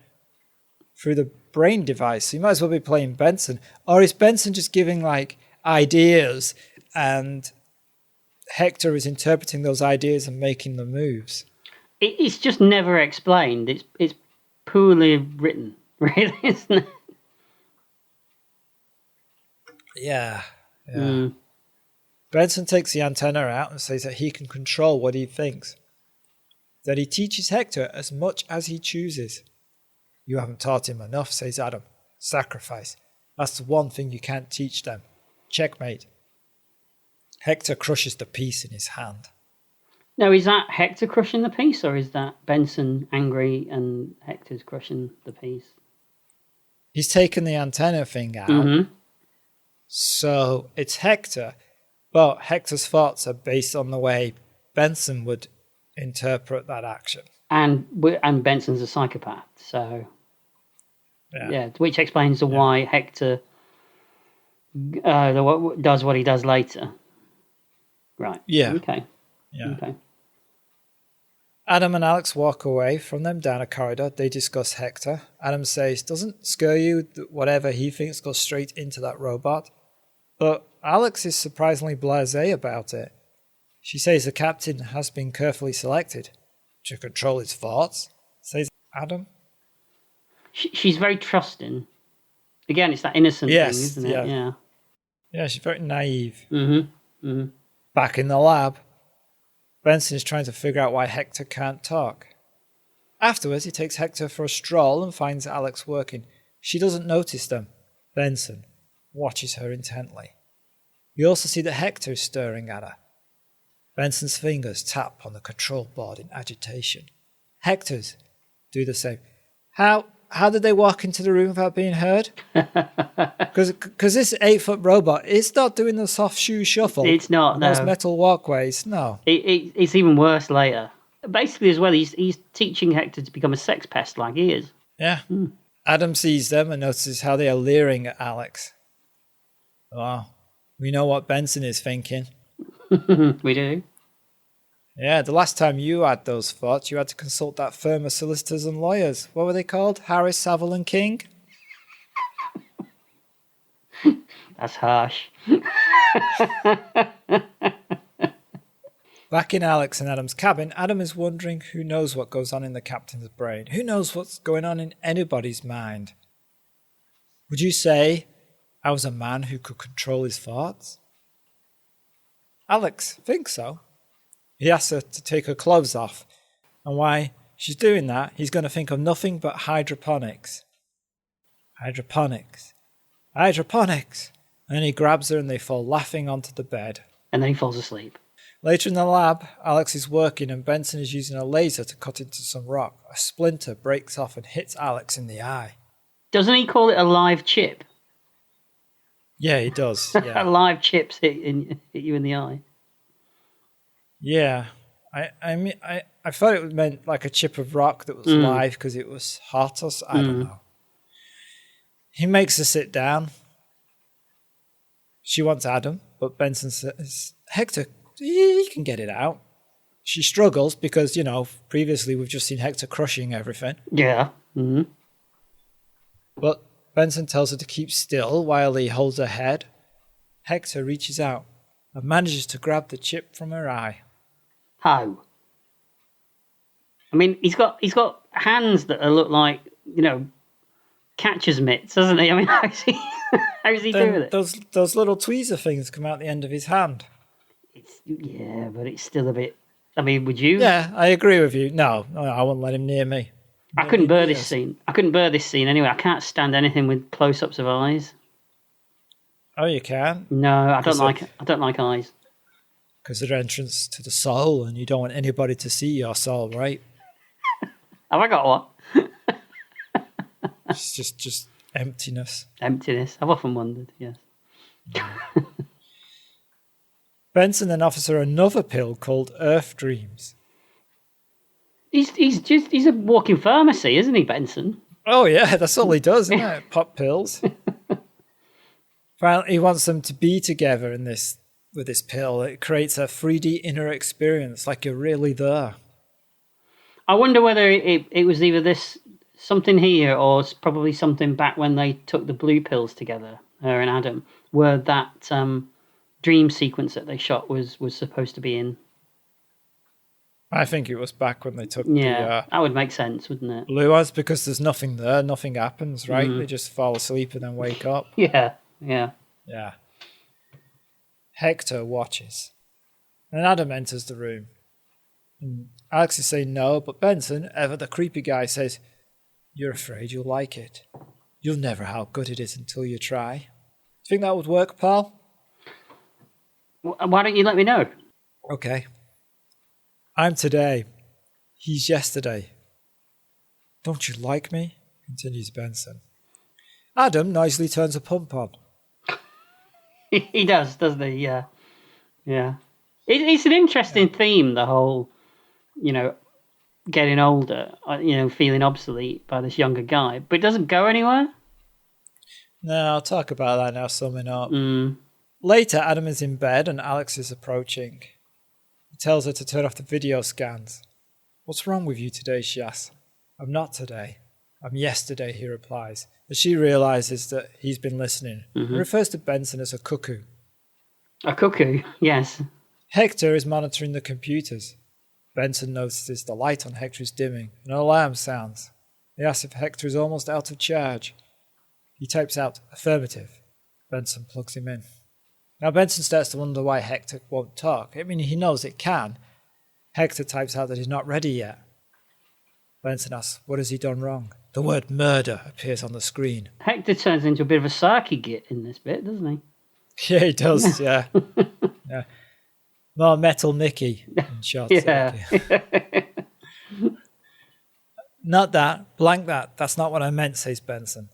through the brain device. He might as well be playing Benson. Or is Benson just giving like ideas and Hector is interpreting those ideas and making the moves? It's just never explained. It's poorly written, really, isn't it? Yeah. Benson takes the antenna out and says that he can control what he thinks. That he teaches Hector as much as he chooses. You haven't taught him enough, says Adam. Sacrifice. That's the one thing you can't teach them. Checkmate. Hector crushes the piece in his hand. Now, is that Hector crushing the piece, or is that Benson angry and Hector's crushing the piece? He's taken the antenna thing out. So it's Hector, but Hector's thoughts are based on the way Benson would interpret that action. And Benson's a psychopath, so yeah, which explains why Hector does what he does later. Right. Yeah. Okay. Yeah. Okay. Adam and Alex walk away from them down a corridor. They discuss Hector. Adam says, doesn't scare you that whatever he thinks goes straight into that robot? But Alex is surprisingly blasé about it. She says the captain has been carefully selected to control his thoughts, says Adam. She's very trusting. Again, it's that innocent thing, isn't it? Yeah. Yeah, she's very naive. Mm-hmm. Back in the lab, Benson is trying to figure out why Hector can't talk. Afterwards, he takes Hector for a stroll and finds Alex working. She doesn't notice them. Benson watches her intently. We also see that Hector is staring at her. Benson's fingers tap on the control board in agitation. Hector's do the same. How did they walk into the room without being heard? Because this 8-foot robot, it's not doing the soft shoe shuffle. It's not, no. Those metal walkways, no. It's even worse later. Basically, as well, he's teaching Hector to become a sex pest like he is. Yeah. Adam sees them and notices how they are leering at Alex. Wow. We know what Benson is thinking. We do. Yeah, the last time you had those thoughts, you had to consult that firm of solicitors and lawyers. What were they called? Harris, Saville and King? That's harsh. Back in Alex and Adam's cabin, Adam is wondering who knows what goes on in the captain's brain. Who knows what's going on in anybody's mind? Would you say I was a man who could control his thoughts? Alex thinks so. He asks her to take her clothes off, and while she's doing that, he's going to think of nothing but hydroponics. Hydroponics. Hydroponics. And then he grabs her and they fall laughing onto the bed. And then he falls asleep. Later in the lab, Alex is working and Benson is using a laser to cut into some rock. A splinter breaks off and hits Alex in the eye. Doesn't he call it a live chip? Yeah, he does. Yeah. Live chips hit you in the eye. Yeah. I mean, I thought it meant like a chip of rock that was live because it was hot or I don't know. He makes her sit down. She wants Adam, but Benson says, Hector, he can get it out. She struggles because, previously we've just seen Hector crushing everything. Yeah. Mm-hmm. But Benson tells her to keep still while he holds her head. Hector reaches out and manages to grab the chip from her eye. How? I mean, he's got hands that look like, catcher's mitts, doesn't he? I mean, how's he doing it? Those little tweezer things come out the end of his hand. Yeah, but it's still a bit... I mean, would you? Yeah, I agree with you. No, I wouldn't let him near me. I couldn't bear this scene. Anyway. I can't stand anything with close-ups of eyes. Oh, you can? No, I don't like eyes. Because they're entrance to the soul, and you don't want anybody to see your soul, right? Have I got one? It's just emptiness. Emptiness. I've often wondered, yes. Benson then offers her another pill called Earth Dreams. He's a walking pharmacy, isn't he, Benson? Oh yeah, that's all he does, isn't it? Pop pills. Finally, he wants them to be together with this pill. It creates a 3D inner experience, like you're really there. I wonder whether it was either this something here or probably something back when they took the blue pills together, her and Adam, where that dream sequence that they shot was supposed to be in. I think it was back when they took that would make sense, wouldn't it? Blue eyes, because there's nothing there, nothing happens, right? They just fall asleep and then wake up. Yeah. Hector watches. And Adam enters the room. And Alex is saying no, but Benson, ever the creepy guy, says, "You're afraid you'll like it. You'll never know how good it is until you try." Think that would work, pal? Why don't you let me know? Okay. I'm today. He's yesterday. Don't you like me? Continues Benson. Adam nicely turns a pump on. He does, doesn't he? Yeah. It's an interesting theme, the whole, getting older, feeling obsolete by this younger guy. But it doesn't go anywhere. No, I'll talk about that now, summing up. Later, Adam is in bed and Alex is approaching. He tells her to turn off the video scans. "What's wrong with you today?" she asks. "I'm not today. I'm yesterday," he replies, as she realises that he's been listening. He refers to Benson as a cuckoo. A cuckoo, yes. Hector is monitoring the computers. Benson notices the light on Hector is dimming and an alarm sounds. He asks if Hector is almost out of charge. He types out affirmative. Benson plugs him in. Now Benson starts to wonder why Hector won't talk. I mean, he knows it can. Hector types out that he's not ready yet. Benson asks, what has he done wrong? The word murder appears on the screen. Hector turns into a bit of a sarky git in this bit, doesn't he? Yeah, he does, yeah. More Metal Mickey in short. Yeah. Not that. Blank that. That's not what I meant, says Benson.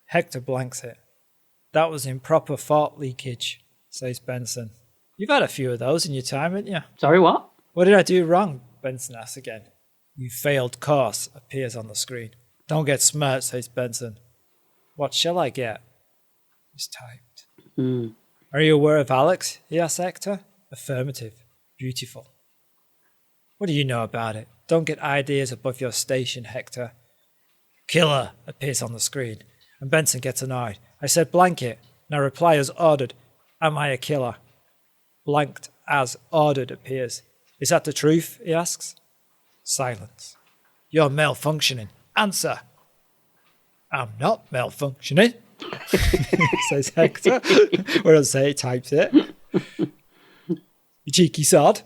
Hector blanks it. That was improper thought leakage, says Benson. You've had a few of those in your time, haven't you? Sorry, what? What did I do wrong? Benson asks again. You failed course appears on the screen. Don't get smart, says Benson. What shall I get? He's typed. Are you aware of Alex? He asks Hector. Affirmative. Beautiful. What do you know about it? Don't get ideas above your station, Hector. Killer appears on the screen, and Benson gets annoyed. I said blanket. Now reply as ordered. Am I a killer? Blanked as ordered appears. Is that the truth? He asks. Silence. You're malfunctioning. Answer. I'm not malfunctioning, says Hector. Or I'll say he types it. You cheeky sod.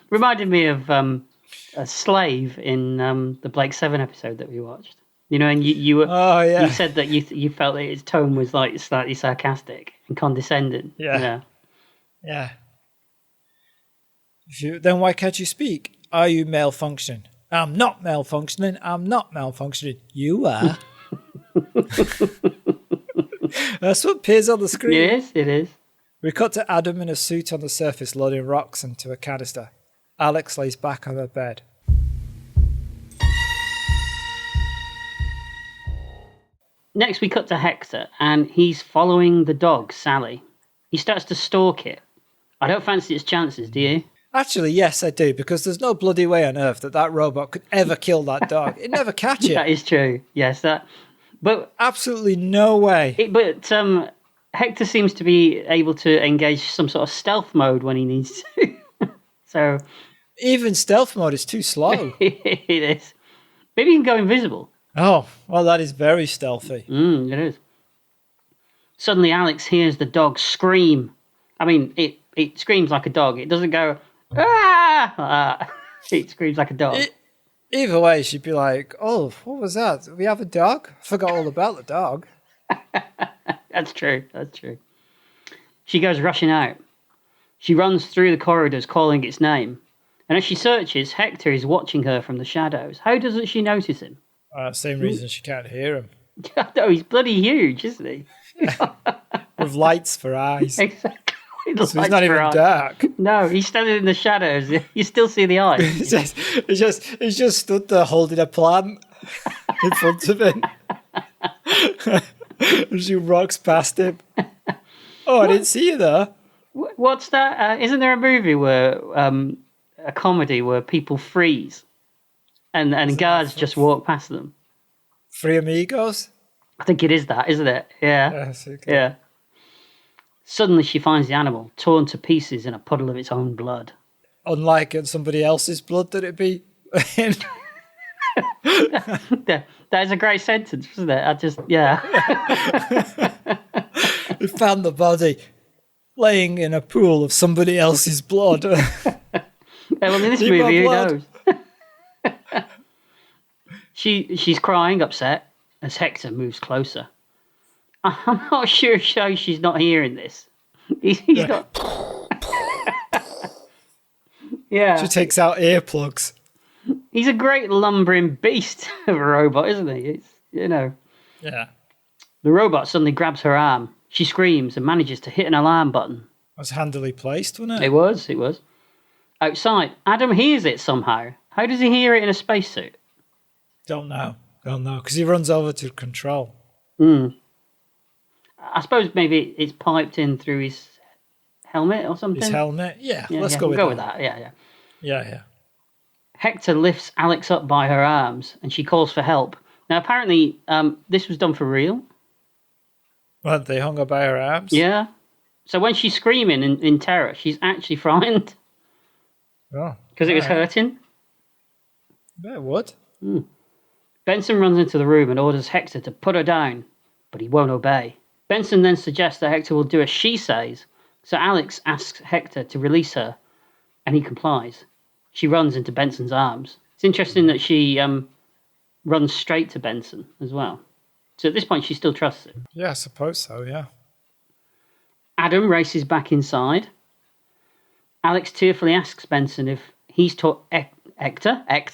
Reminded me of a slave in the Blake 7 episode that we watched. You know, and you were you said that you felt that his tone was like slightly sarcastic and condescending. Yeah. Yeah. Then why can't you speak? Are you malfunctioning? I'm not malfunctioning. I'm not malfunctioning. You are. That's what appears on the screen. It is. It is. We cut to Adam in a suit on the surface loading rocks into a canister. Alex lays back on her bed. Next, we cut to Hector, and he's following the dog, Sally. He starts to stalk it. I don't fancy its chances, do you? Actually, yes, I do, because there's no bloody way on earth that robot could ever kill that dog. It'd never catch it. That is true. Yes, but absolutely no way. Hector seems to be able to engage some sort of stealth mode when he needs to. So even stealth mode is too slow. It is. Maybe he can go invisible. Oh, well, that is very stealthy. It is. Suddenly, Alex hears the dog scream. I mean, it screams like a dog. It doesn't go, ah! It screams like a dog. Either way, she'd be like, oh, what was that? We have a dog? I forgot all about the dog. That's true. That's true. She goes rushing out. She runs through the corridors calling its name. And as she searches, Hector is watching her from the shadows. How doesn't she notice him? Same reason she can't hear him. No, he's bloody huge, isn't he? With lights for eyes. Exactly. So he's not even dark. No, he's standing in the shadows. You still see the eyes. He's just stood there holding a plant in front of him. And she rocks past him. Oh, I didn't see you there. What's that? Isn't there a movie where a comedy where people freeze and guards just walk past them? Three Amigos? I think it is that, isn't it? Yeah. Yes, okay. Yeah. Suddenly she finds the animal torn to pieces in a puddle of its own blood. Unlike in somebody else's blood that it'd be in. That is a great sentence, wasn't it? Yeah. We found the body laying in a pool of somebody else's blood. Well, in this movie, who knows? She's crying, upset, as Hector moves closer. I'm not sure she's not hearing this. He's not. Yeah. She takes out earplugs. He's a great lumbering beast of a robot, isn't he? It's, Yeah. The robot suddenly grabs her arm. She screams and manages to hit an alarm button. It was handily placed, wasn't it? It was. Outside, Adam hears it somehow. How does he hear it in a spacesuit? Don't know, because he runs over to control. I suppose maybe it's piped in through his helmet or something. His helmet? Yeah, let's go with that. Yeah. Yeah. Hector lifts Alex up by her arms and she calls for help. Now, apparently, this was done for real. Well, they hung her by her arms? Yeah. So when she's screaming in terror, she's actually frightened. Oh. Because it was hurting. I bet it would. Benson runs into the room and orders Hector to put her down, but he won't obey. Benson then suggests that Hector will do as she says, so Alex asks Hector to release her, and he complies. She runs into Benson's arms. It's interesting that she runs straight to Benson as well. So at this point, she still trusts him. Yeah, I suppose so, yeah. Adam races back inside. Alex tearfully asks Benson if he's taught Hector. Hey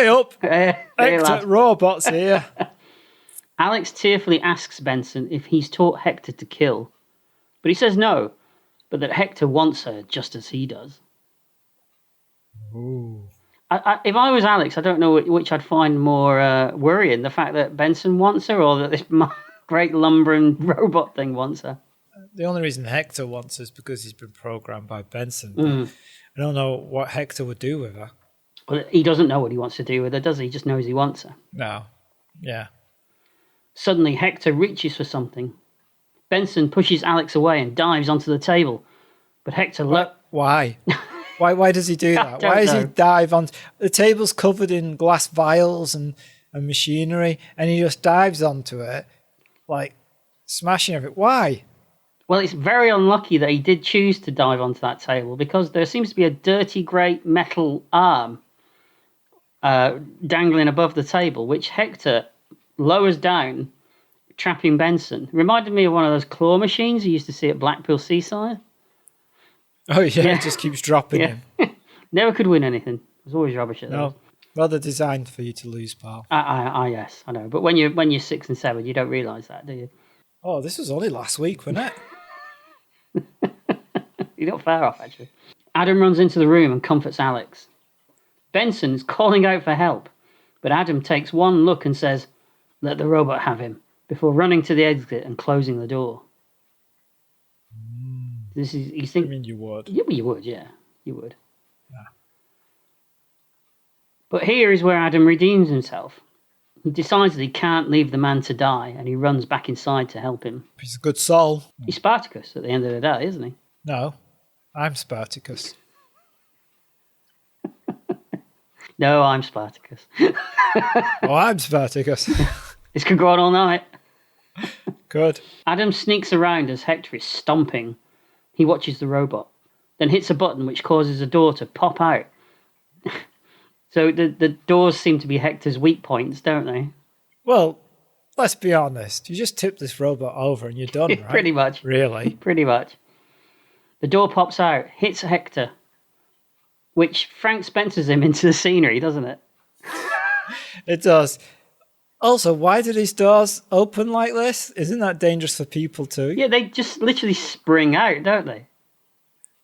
up! Hey, Hector, robots here. Alex tearfully asks Benson if he's taught Hector to kill. But he says no, but that Hector wants her just as he does. Ooh. If I was Alex, I don't know which I'd find more worrying. The fact that Benson wants her or that this great lumbering robot thing wants her. The only reason Hector wants her is because he's been programmed by Benson. I don't know what Hector would do with her. Well, he doesn't know what he wants to do with her, does he? He just knows he wants her. No. Yeah. Suddenly, Hector reaches for something. Benson pushes Alex away and dives onto the table. But Hector... Why? Why does he do that? Why does he dive on... The table's covered in glass vials and machinery, and he just dives onto it, like, smashing everything. Why? Well, it's very unlucky that he did choose to dive onto that table, because there seems to be a dirty grey metal arm dangling above the table, which Hector lowers down, trapping Benson reminded me of one of those claw machines you used to see at Blackpool Seaside. Oh, yeah, it just keeps dropping him. Never could win anything. It was always rubbish at those. No, well, they're designed for you to lose, pal. Yes, I know. But when you're 6 and 7, you don't realise that, do you? Oh, this was only last week, wasn't it? You're not far off, actually. Adam runs into the room and comforts Alex. Benson's calling out for help, but Adam takes one look and says, "Let the robot have him," before running to the exit and closing the door. This is, you think? I mean, you would. Yeah, you would, yeah. You would. Yeah. But here is where Adam redeems himself. He decides that he can't leave the man to die, and he runs back inside to help him. He's a good soul. He's Spartacus at the end of the day, isn't he? No, I'm Spartacus. No, I'm Spartacus. Oh, I'm Spartacus. This could go on all night. Good. Adam sneaks around as Hector is stomping. He watches the robot, then hits a button which causes a door to pop out. So the doors seem to be Hector's weak points, don't they? Well, let's be honest. You just tip this robot over and you're done, right? Pretty much. Really? Pretty much. The door pops out, hits Hector, which Frank Spencers him into the scenery, doesn't it? It does. Also, why do these doors open like this? Isn't that dangerous for people too? Yeah, they just literally spring out, don't they?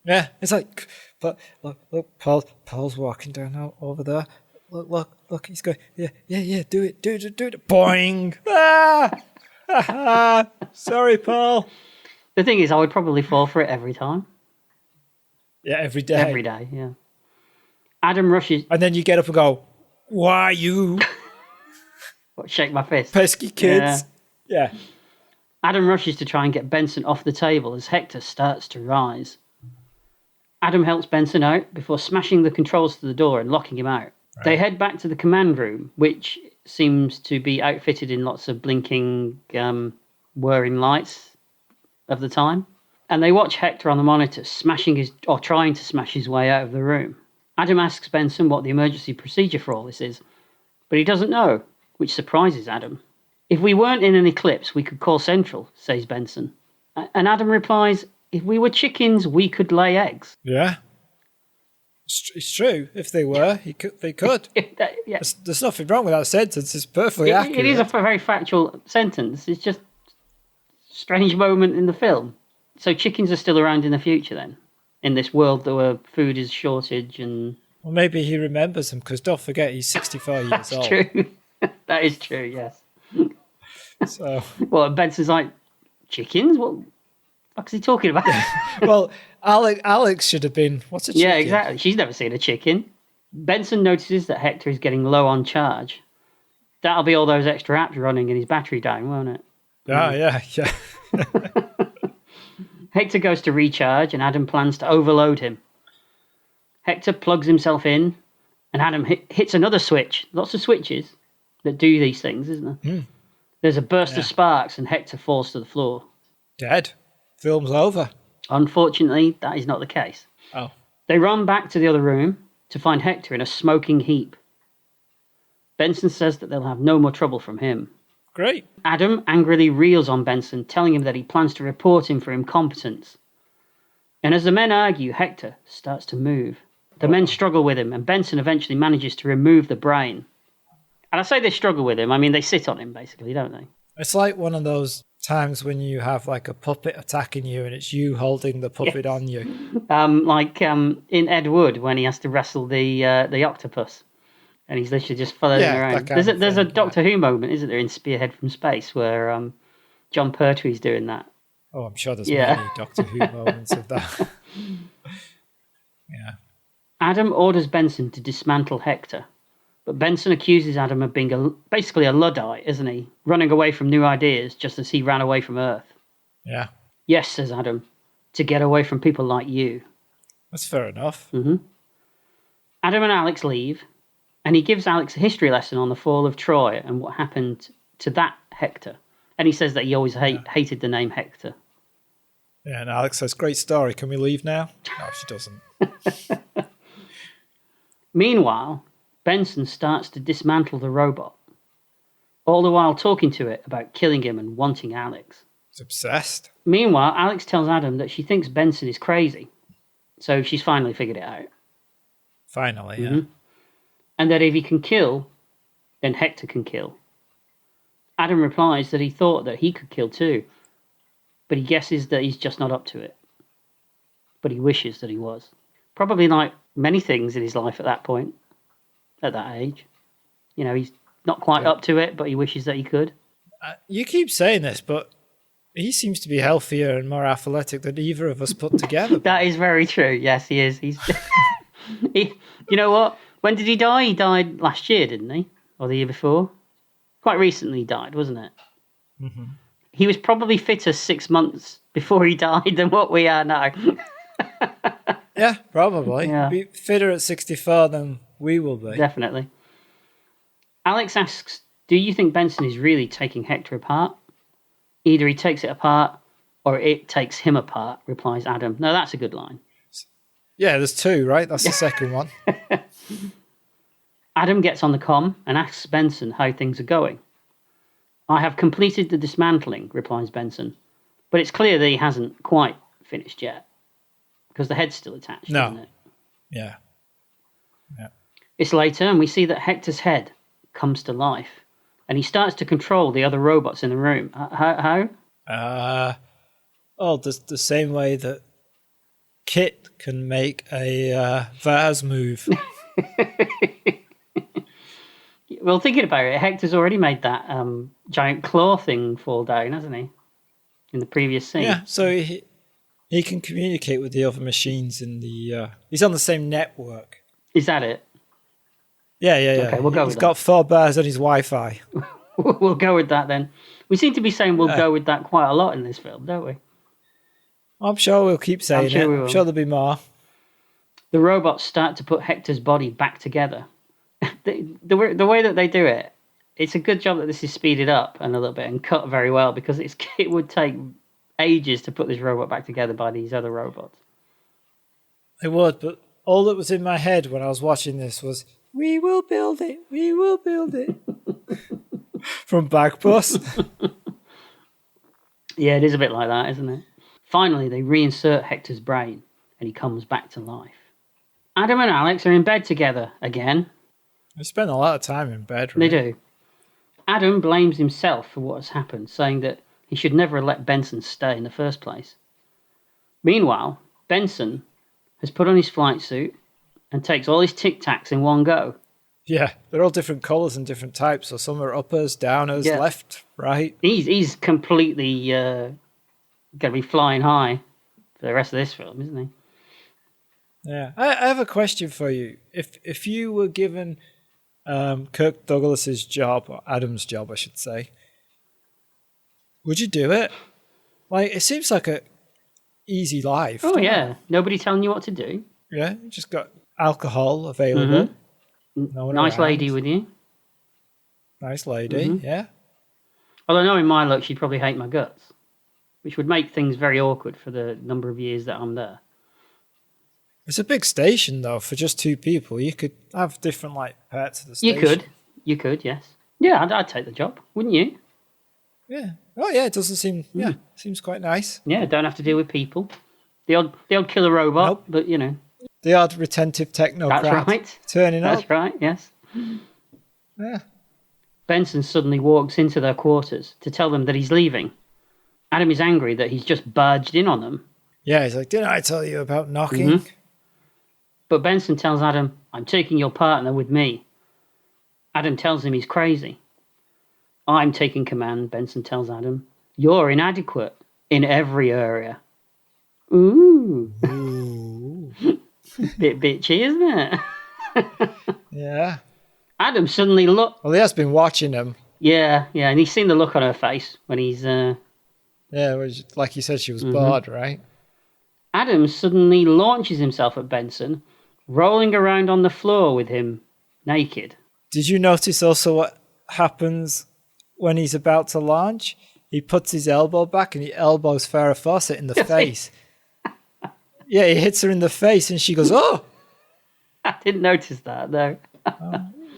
Yeah, it's like, but look, Paul's walking down over there. Look, he's going, yeah, do it. Boing! Ah! Sorry, Paul. The thing is, I would probably fall for it every time. Yeah, every day. Every day, yeah. Adam rushes... And then you get up and go, why you? Shake my fist. Pesky kids. Yeah. Adam rushes to try and get Benson off the table as Hector starts to rise. Adam helps Benson out before smashing the controls to the door and locking him out. Right. They head back to the command room, which seems to be outfitted in lots of blinking, whirring lights of the time. And they watch Hector on the monitor trying to smash his way out of the room. Adam asks Benson what the emergency procedure for all this is, but he doesn't know, which surprises Adam. "If we weren't in an eclipse, we could call Central," says Benson. And Adam replies, "If we were chickens, we could lay eggs." Yeah. It's true. If they were, they could. Yeah. There's nothing wrong with that sentence. It's perfectly accurate. It is a very factual sentence. It's just a strange moment in the film. So chickens are still around in the future then? In this world where food is shortage and... Well, maybe he remembers them, because don't forget, he's 64 years That's old. True. That is true, yes. So... Well, Benson's like, chickens? What the fuck is he talking about? Well, Alex should have been, what's a chicken? Yeah, exactly. She's never seen a chicken. Benson notices that Hector is getting low on charge. That'll be all those extra apps running and his battery down, won't it? Yeah. Hector goes to recharge and Adam plans to overload him. Hector plugs himself in and Adam hits another switch. Lots of switches that do these things, isn't there? Mm. There's a burst of sparks and Hector falls to the floor. Dead. Film's over. Unfortunately, that is not the case. Oh. They run back to the other room to find Hector in a smoking heap. Benson says that they'll have no more trouble from him. Great. Adam angrily reels on Benson, telling him that he plans to report him for incompetence. And as the men argue, Hector starts to move. The men struggle with him, and Benson eventually manages to remove the brain. And I say they struggle with him, I mean they sit on him, basically, don't they? It's like one of those times when you have like a puppet attacking you and it's you holding the puppet on you. In Ed Wood, when he has to wrestle the octopus. And he's literally just following around. There's a Doctor Who moment, isn't there, in Spearhead from Space, where John Pertwee's doing that. Oh, I'm sure there's many Doctor Who moments of that. Yeah. Adam orders Benson to dismantle Hector, but Benson accuses Adam of being basically a Luddite, isn't he? Running away from new ideas just as he ran away from Earth. Yeah. Yes, says Adam, to get away from people like you. That's fair enough. Mm-hmm. Adam and Alex leave, and he gives Alex a history lesson on the fall of Troy and what happened to that Hector. And he says that he always hated the name Hector. Yeah, and Alex says, great story. Can we leave now? No, she doesn't. Meanwhile, Benson starts to dismantle the robot. all the while talking to it about killing him and wanting Alex. He's obsessed. Meanwhile, Alex tells Adam that she thinks Benson is crazy. So she's finally figured it out. Finally, yeah. And that if he can kill, then Hector can kill. Adam replies that he thought that he could kill too, but he guesses that he's just not up to it. But he wishes that he was. Probably like many things in his life at that point, at that age. You know, he's not quite up to it, but he wishes that he could. You keep saying this, but he seems to be healthier and more athletic than either of us put together. That is very true. Yes, he is. He's. You know what? When did he die? He died last year, didn't he? Or the year before? Quite recently he died, wasn't it? Mm-hmm. He was probably fitter 6 months before he died than what we are now. Yeah, probably. Yeah. Be fitter at 64 than we will be. Definitely. Alex asks, do you think Benson is really taking Hector apart? Either he takes it apart or it takes him apart, replies Adam. No, that's a good line. Yeah, there's two, right? That's the second one. Adam gets on the comm and asks Benson how things are going. I have completed the dismantling, replies Benson. But it's clear that he hasn't quite finished yet. Because the head's still attached, isn't it? Yeah. It's later and we see that Hector's head comes to life. And he starts to control the other robots in the room. How? The same way that Kit can make a vase move. Well, thinking about it, Hector's already made that giant claw thing fall down, hasn't he? In the previous scene. Yeah, so he can communicate with the other machines in the... he's on the same network. Is that it? Yeah. Okay, we'll go He's with got 4 bars on his Wi-Fi. We'll go with that then. We seem to be saying we'll go with that quite a lot in this film, don't we? I'm sure we'll keep saying it. I'm sure there'll be more. The robots start to put Hector's body back together. The way that they do it, it's a good job that this is speeded up and a little bit and cut very well, because it would take ages to put this robot back together by these other robots. It would, but all that was in my head when I was watching this was, we will build it, we will build it. From Backbus. Yeah, it is a bit like that, isn't it? Finally, they reinsert Hector's brain and he comes back to life. Adam and Alex are in bed together again. They spend a lot of time in bed, right? They do. Adam blames himself for what has happened, saying that he should never have let Benson stay in the first place. Meanwhile, Benson has put on his flight suit and takes all his Tic Tacs in one go. Yeah, they're all different colours and different types. So some are uppers, downers, left, right. He's completely going to be flying high for the rest of this film, isn't he? Yeah. I have a question for you. If you were given Kirk Douglas's job, or Adam's job, I should say, would you do it? Like, it seems like a easy life. Oh, yeah. Nobody telling you what to do. Yeah, you just got alcohol available. Mm-hmm. No one nice around. lady with you. Nice lady, yeah. Although knowing my luck, she'd probably hate my guts, which would make things very awkward for the number of years that I'm there. It's a big station, though, for just 2 people. You could have different, parts of the station. You could, yes. Yeah, I'd take the job, wouldn't you? Yeah. Oh, yeah, it doesn't seem... Yeah, seems quite nice. Yeah, don't have to deal with people. The odd killer robot, Nope. but, you know. The odd retentive technocrat. That's right. Turning up. That's right, yes. Yeah. Benson suddenly walks into their quarters to tell them that he's leaving. Adam is angry that he's just barged in on them. Yeah, he's like, didn't I tell you about knocking? Mm-hmm. But Benson tells Adam, I'm taking your partner with me. Adam tells him he's crazy. I'm taking command, Benson tells Adam. You're inadequate in every area. Ooh. Bit bitchy, isn't it? Yeah. Adam suddenly look. Well, he has been watching them. Yeah, and he's seen the look on her face when he's... Yeah, like you said, she was bored, right? Adam suddenly launches himself at Benson, rolling around on the floor with him naked. Did you notice also what happens when he's about to launch? He puts his elbow back and he elbows Farrah Fawcett in the face. Yeah, he hits her in the face and she goes, oh! I didn't notice that, though.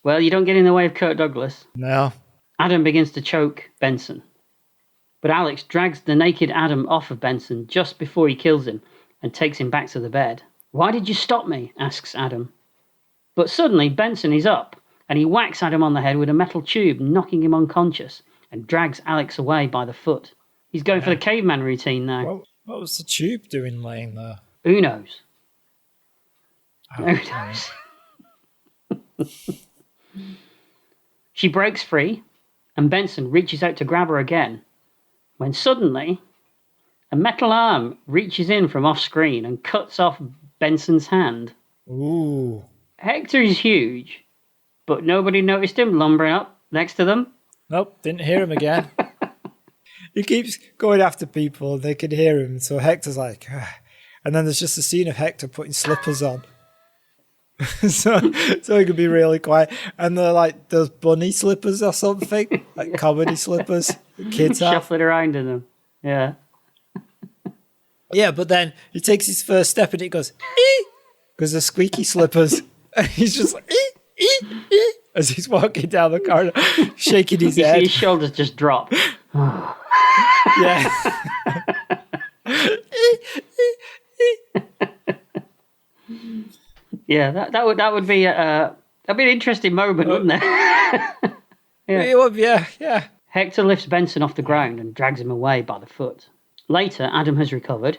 Well, you don't get in the way of Kirk Douglas. No. Adam begins to choke Benson, but Alex drags the naked Adam off of Benson just before he kills him and takes him back to the bed. "Why did you stop me?" asks Adam. But suddenly Benson is up, and he whacks Adam on the head with a metal tube, knocking him unconscious, and drags Alex away by the foot. He's going for the caveman routine now. What was the tube doing laying there? Who knows? Oh, Who knows? She breaks free, and Benson reaches out to grab her again, when suddenly a metal arm reaches in from off-screen and cuts off Benson's hand. Ooh. Hector is huge, but nobody noticed him lumbering up next to them. Nope, didn't hear him again. He keeps going after people and they can hear him, so Hector's like... "Ugh." And then there's just a scene of Hector putting slippers on. so he can be really quiet. And they're like those bunny slippers or something, like comedy slippers that kids have. Shuffling around in them. Yeah. Yeah, but then he takes his first step and it goes, ee! Because they're squeaky slippers. And he's just like, ee, ee, ee, as he's walking down the corridor, shaking his head. See his shoulders just drop. Yeah. Yeah, that would be that'd be an interesting moment, wouldn't it? Yeah. It would, yeah. Hector lifts Benson off the ground and drags him away by the foot. Later, Adam has recovered,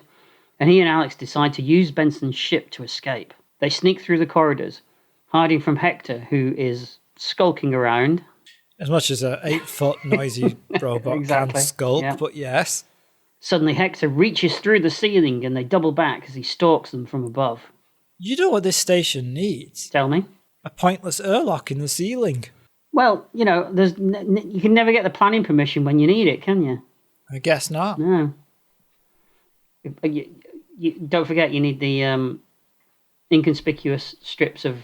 and he and Alex decide to use Benson's ship to escape. They sneak through the corridors, hiding from Hector, who is skulking around. As much as an 8-foot noisy robot can skulk, but yes. Suddenly, Hector reaches through the ceiling and they double back as he stalks them from above. You know what this station needs? Tell me. A pointless airlock in the ceiling. Well, you know, you can never get the planning permission when you need it, can you? I guess not. No. You don't forget you need the inconspicuous strips of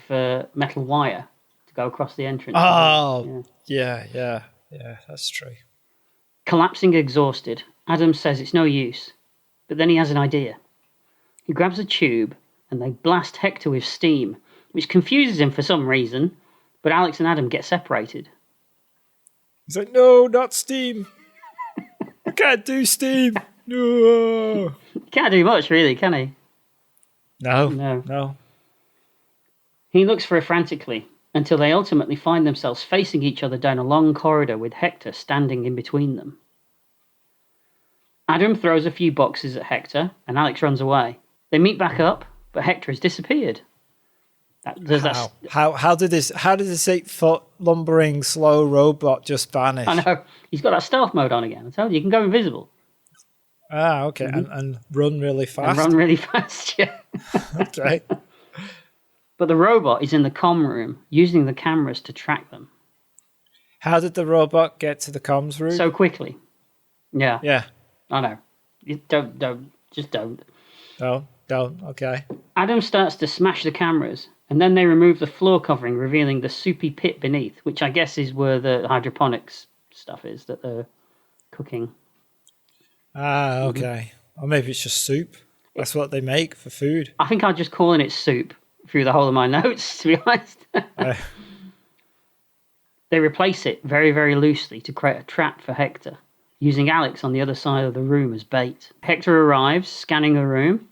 metal wire to go across the entrance. Oh, yeah, that's true. Collapsing exhausted, Adam says it's no use, but then he has an idea. He grabs a tube and they blast Hector with steam, which confuses him for some reason, but Alex and Adam get separated. He's like, no, not steam. I can't do steam. No. He can't do much, really, can he? No. He looks for her frantically, until they ultimately find themselves facing each other down a long corridor with Hector standing in between them. Adam throws a few boxes at Hector, and Alex runs away. They meet back up, but Hector has disappeared. How did this 8-foot lumbering slow robot just vanish? I know. He's got that stealth mode on again. I told you can go invisible. Ah, okay. Mm-hmm. And run really fast. Yeah. Okay. But the robot is in the comm room, using the cameras to track them. How did the robot get to the comms room? So quickly. Yeah. Yeah. I know. You don't. Just don't. No, don't. Okay. Adam starts to smash the cameras, and then they remove the floor covering, revealing the soupy pit beneath, which I guess is where the hydroponics stuff is that they're cooking. Ah, okay. Or maybe it's just soup. That's what they make for food. I think I'm just calling it soup through the whole of my notes, to be honest. They replace it very, very loosely to create a trap for Hector, using Alex on the other side of the room as bait. Hector arrives, scanning the room.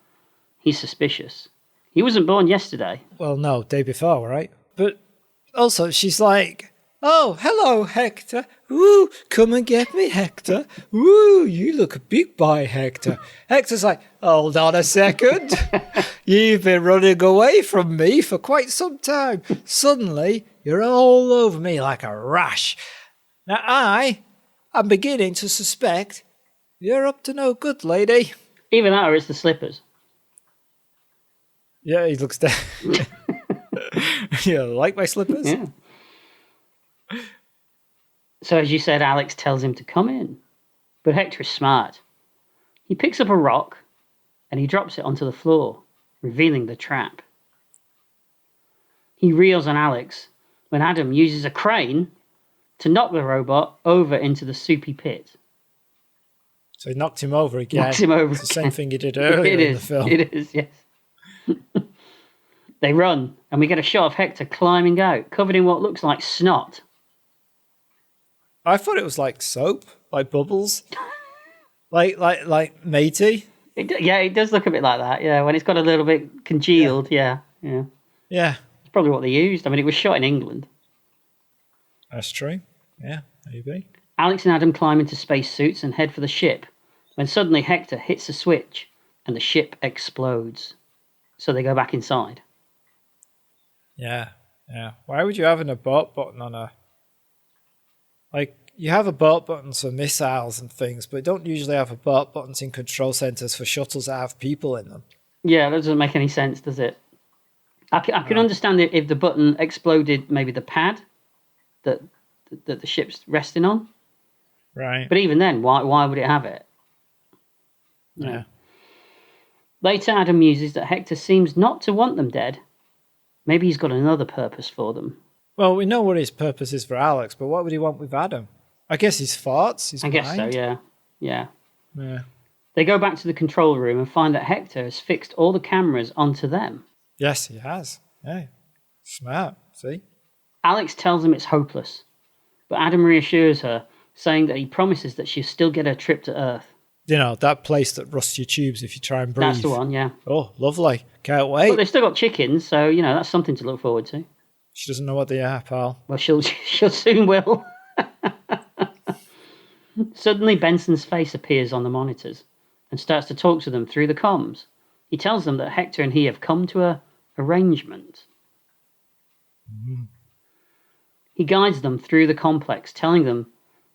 He's suspicious. He wasn't born yesterday. Well, no, day before, right? But also, she's like, oh, hello, Hector. Ooh, come and get me, Hector. Ooh, you look a big boy, Hector. Hector's like, hold on a second. You've been running away from me for quite some time. Suddenly, you're all over me like a rash. Now, I'm beginning to suspect you're up to no good, lady. Either that or it's the slippers. Yeah, he looks down. Yeah, like my slippers? Yeah. So as you said, Alex tells him to come in. But Hector is smart. He picks up a rock and he drops it onto the floor, revealing the trap. He reels on Alex when Adam uses a crane to knock the robot over into the soupy pit. So he knocked him over again. Knocks him over It's the same thing he did earlier in the film. It is, yes. They run, and we get a shot of Hector climbing out, covered in what looks like snot. I thought it was like soap, like bubbles, like matey. It does look a bit like that. Yeah, when it's got a little bit congealed. Yeah. Yeah, It's probably what they used. I mean, it was shot in England. that's true. Yeah, maybe. Alex and Adam climb into spacesuits and head for the ship, when suddenly Hector hits a switch and the ship explodes. So they go back inside. Yeah. Why would you have an abort button on a... Like, you have abort buttons for missiles and things, but you don't usually have abort buttons in control centers for shuttles that have people in them. Yeah, that doesn't make any sense, does it? I can understand it if the button exploded maybe the pad that the ship's resting on. Right. But even then, why would it have it? Yeah. Later, Adam muses that Hector seems not to want them dead. Maybe he's got another purpose for them. Well, we know what his purpose is for Alex, but what would he want with Adam? I guess his thoughts, his mind? I guess so, yeah. Yeah. They go back to the control room and find that Hector has fixed all the cameras onto them. Yes, he has. Yeah. Smart, see? Alex tells him it's hopeless, but Adam reassures her, saying that he promises that she'll still get her trip to Earth. You know, that place that rusts your tubes if you try and breathe. That's the one, yeah. Oh, lovely. Can't wait. But they've still got chickens, so, that's something to look forward to. She doesn't know what they are, pal. Well, she'll soon will. Suddenly, Benson's face appears on the monitors and starts to talk to them through the comms. He tells them that Hector and he have come to an arrangement. Mm. He guides them through the complex, telling them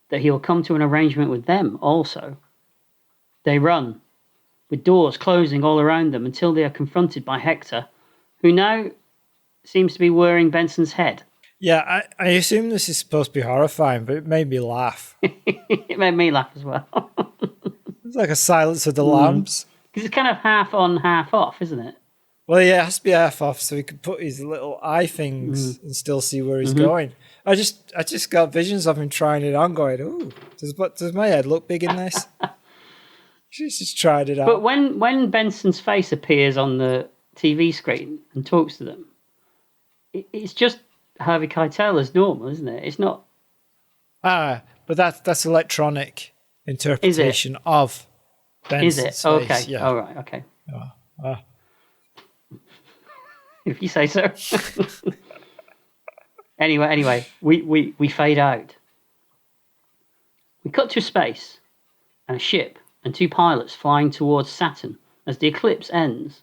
that he will come to an arrangement with them also. They run, with doors closing all around them until they are confronted by Hector, who now seems to be wearing Benson's head. Yeah, I assume this is supposed to be horrifying, but it made me laugh. It made me laugh as well. It's like a Silence of the Lambs. Because it's kind of half on, half off, isn't it? Well, yeah, it has to be half off so he can put his little eye things and still see where he's going. I just got visions of him trying it on, going, "Ooh, does my head look big in this?" She's just tried it out. But when Benson's face appears on the TV screen and talks to them, it's just Harvey Keitel as normal, isn't it? It's not. But that's electronic interpretation of Benson's face. Is it? Okay. Yeah. All right. Okay. If you say so. Anyway, we fade out. We cut to space and a ship and two pilots flying towards Saturn as the eclipse ends.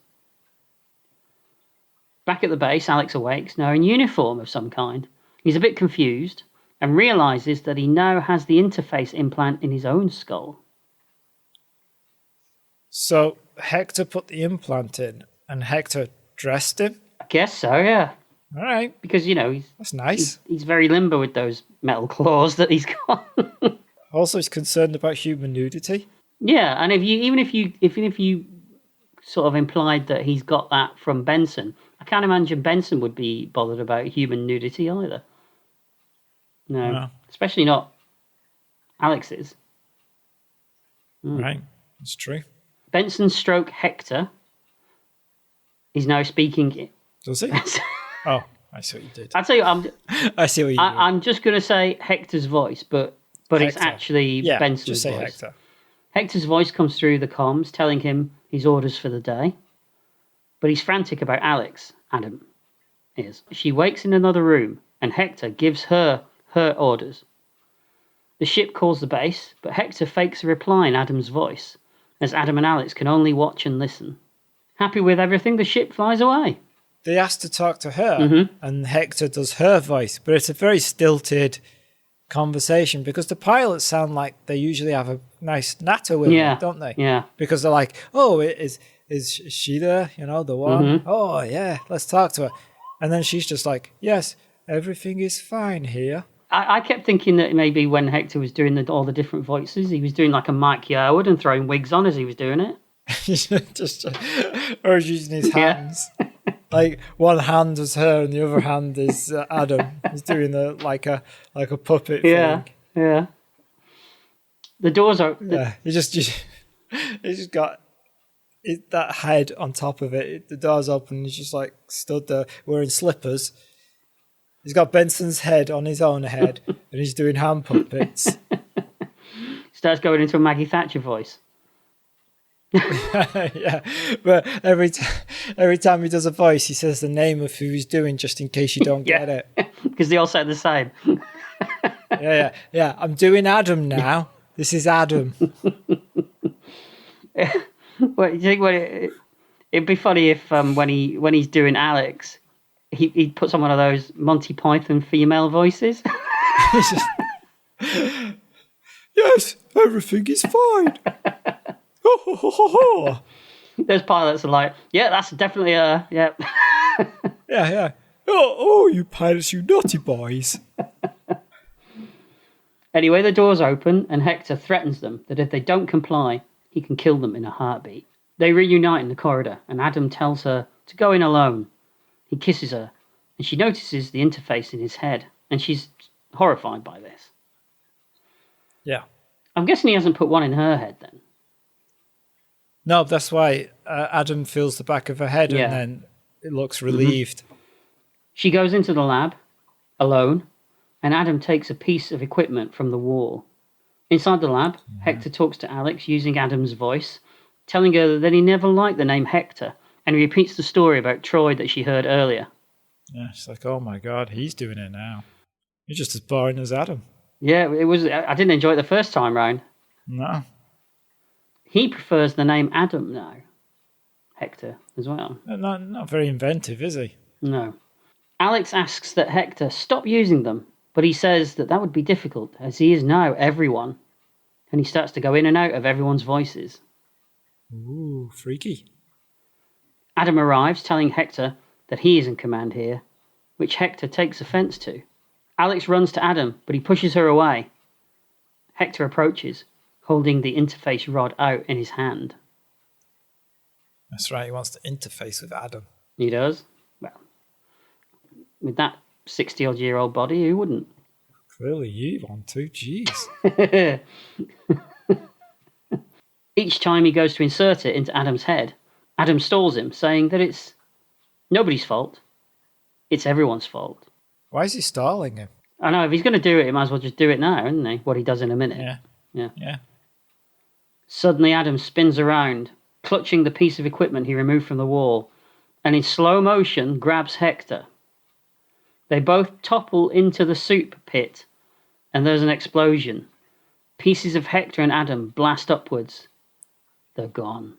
Back at the base, Alex awakes, now in uniform of some kind. He's a bit confused and realises that he now has the interface implant in his own skull. So Hector put the implant in and Hector dressed him? I guess so, yeah. All right. Because, that's nice. He's very limber with those metal claws that he's got. Also, he's concerned about human nudity. Yeah, and even if you sort of implied that he's got that from Benson, I can't imagine Benson would be bothered about human nudity either. No. Especially not Alex's. Right, that's true. Benson stroke Hector is now speaking. Does he? Oh, I see what you did. I'll tell you, I see what you did. I'm just going to say Hector's voice, but it's actually Benson's just say voice. Hector. Hector's voice comes through the comms, telling him his orders for the day. But he's frantic about Alex, Adam is. She wakes in another room, and Hector gives her orders. The ship calls the base, but Hector fakes a reply in Adam's voice, as Adam and Alex can only watch and listen. Happy with everything, the ship flies away. They asked to talk to her, and Hector does her voice, but it's a very stilted conversation because the pilots sound like they usually have a nice natter with them, don't they? Yeah. Because they're like, "Oh, is she there? The one? Oh, yeah, let's talk to her." And then she's just like, "Yes, everything is fine here." I kept thinking that maybe when Hector was doing all the different voices, he was doing like a Mike Yarwood and throwing wigs on as he was doing it. Or using his hands. Like one hand is her and the other hand is Adam. He's doing like a puppet thing. Yeah. The doors are. He just got that head on top of it. The door's open. He's just like stood there wearing slippers. He's got Benson's head on his own head, and and he's doing hand puppets. Starts going into a Maggie Thatcher voice. Yeah, but every time he does a voice, he says the name of who he's doing, just in case you don't get it. Because they all sound the same. Yeah. I'm doing Adam now. This is Adam. Well, you think it'd be funny if when he's doing Alex, he puts on one of those Monty Python female voices. Yes, everything is fine. Those pilots are like, yeah, that's definitely a yeah. Yeah. Oh, you pilots, you naughty boys. Anyway, the doors open and Hector threatens them that if they don't comply, he can kill them in a heartbeat. They reunite in the corridor and Adam tells her to go in alone. He kisses her and she notices the interface in his head and she's horrified by this. Yeah. I'm guessing he hasn't put one in her head then. No, that's why Adam feels the back of her head and then it looks relieved. Mm-hmm. She goes into the lab alone and Adam takes a piece of equipment from the wall. Inside the lab, Hector talks to Alex using Adam's voice, telling her that he never liked the name Hector, and he repeats the story about Troy that she heard earlier. Yeah, she's like, oh my God, he's doing it now. He's just as boring as Adam. Yeah, it was. I didn't enjoy it the first time round. No. He prefers the name Adam now, Hector, as well. Not very inventive, is he? No. Alex asks that Hector stop using them, but he says that would be difficult, as he is now everyone. And he starts to go in and out of everyone's voices. Ooh, freaky. Adam arrives, telling Hector that he is in command here, which Hector takes offense to. Alex runs to Adam, but he pushes her away. Hector approaches, holding the interface rod out in his hand. That's right, he wants to interface with Adam. He does? Well, with that 60-odd-year-old body, who wouldn't? Clearly you want to, jeez. Each time he goes to insert it into Adam's head, Adam stalls him, saying that it's nobody's fault. It's everyone's fault. Why is he stalling him? I know, if he's going to do it, he might as well just do it now, isn't he? What he does in a minute. Yeah. Suddenly Adam spins around, clutching the piece of equipment he removed from the wall, and in slow motion grabs Hector. They both topple into the soup pit, and there's an explosion. Pieces of Hector and Adam blast upwards. They're gone.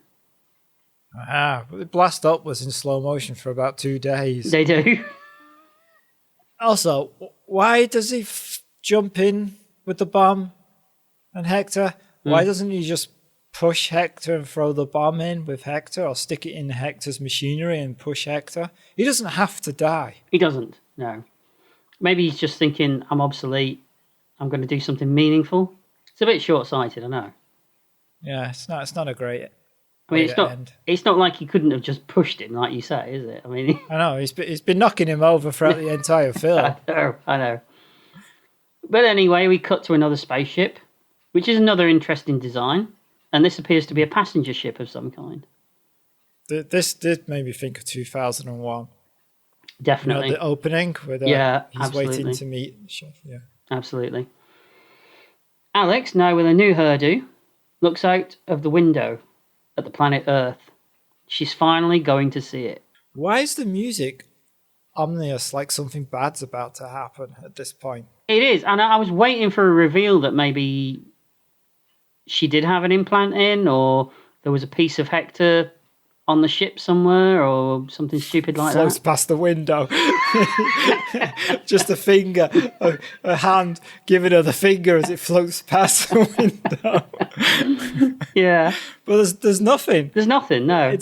They blast upwards in slow motion for about 2 days. They do. Also, why does he jump in with the bomb and Hector? Why doesn't he just push Hector and throw the bomb in with Hector, or stick it in Hector's machinery and push Hector? He doesn't have to die. He doesn't, no. Maybe he's just thinking, I'm obsolete, I'm going to do something meaningful. It's a bit short-sighted, I know. Yeah, it's not a great. I mean, it's not like he couldn't have just pushed him, like you say, is it? I mean, I know he's been knocking him over throughout the entire film. I know. But anyway, we cut to another spaceship, which is another interesting design, and this appears to be a passenger ship of some kind. This did make me think of 2001. Definitely. The opening where he's absolutely waiting to meet the chef. Yeah, absolutely. Alex, now with a new hairdo, looks out of the window at the planet Earth. She's finally going to see it. Why is the music ominous, like something bad's about to happen at this point? It is, and I was waiting for a reveal that maybe she did have an implant in, or there was a piece of Hector on the ship somewhere, or something stupid like Floats that. past the window. Just a finger, a hand giving her the finger as it floats past the window. Yeah. But there's nothing. There's nothing, no. It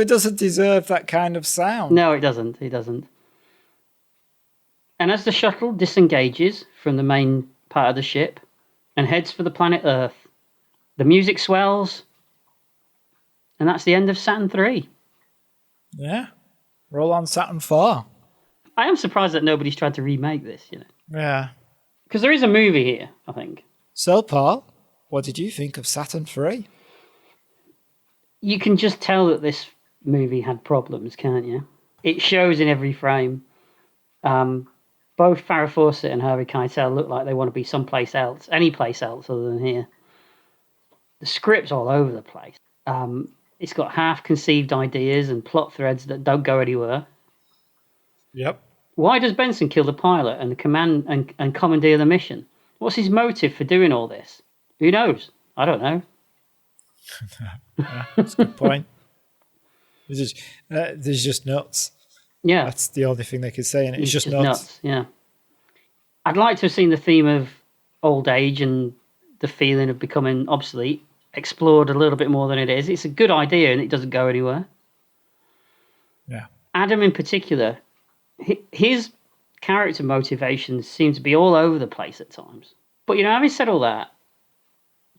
doesn't deserve that kind of sound. No, it doesn't. It doesn't. And as the shuttle disengages from the main part of the ship and heads for the planet Earth, the music swells, and that's the end of Saturn 3. Yeah. Roll on Saturn 4. I am surprised that nobody's tried to remake this, Yeah. Because there is a movie here, I think. So, Paul, what did you think of Saturn 3? You can just tell that this movie had problems, can't you? It shows in every frame. But both Farrah Fawcett and Harvey Keitel look like they want to be someplace else, any place else other than here. The script's all over the place. It's got half-conceived ideas and plot threads that don't go anywhere. Yep. Why does Benson kill the pilot and the command and commandeer the mission? What's his motive for doing all this? Who knows? I don't know. Yeah, that's a good point. There's just nuts. Yeah. That's the only thing they could say, and it's just nuts. Yeah. I'd like to have seen the theme of old age and the feeling of becoming obsolete explored a little bit more than it is. It's a good idea, and it doesn't go anywhere. Yeah. Adam in particular, his character motivations seem to be all over the place at times. But, having said all that,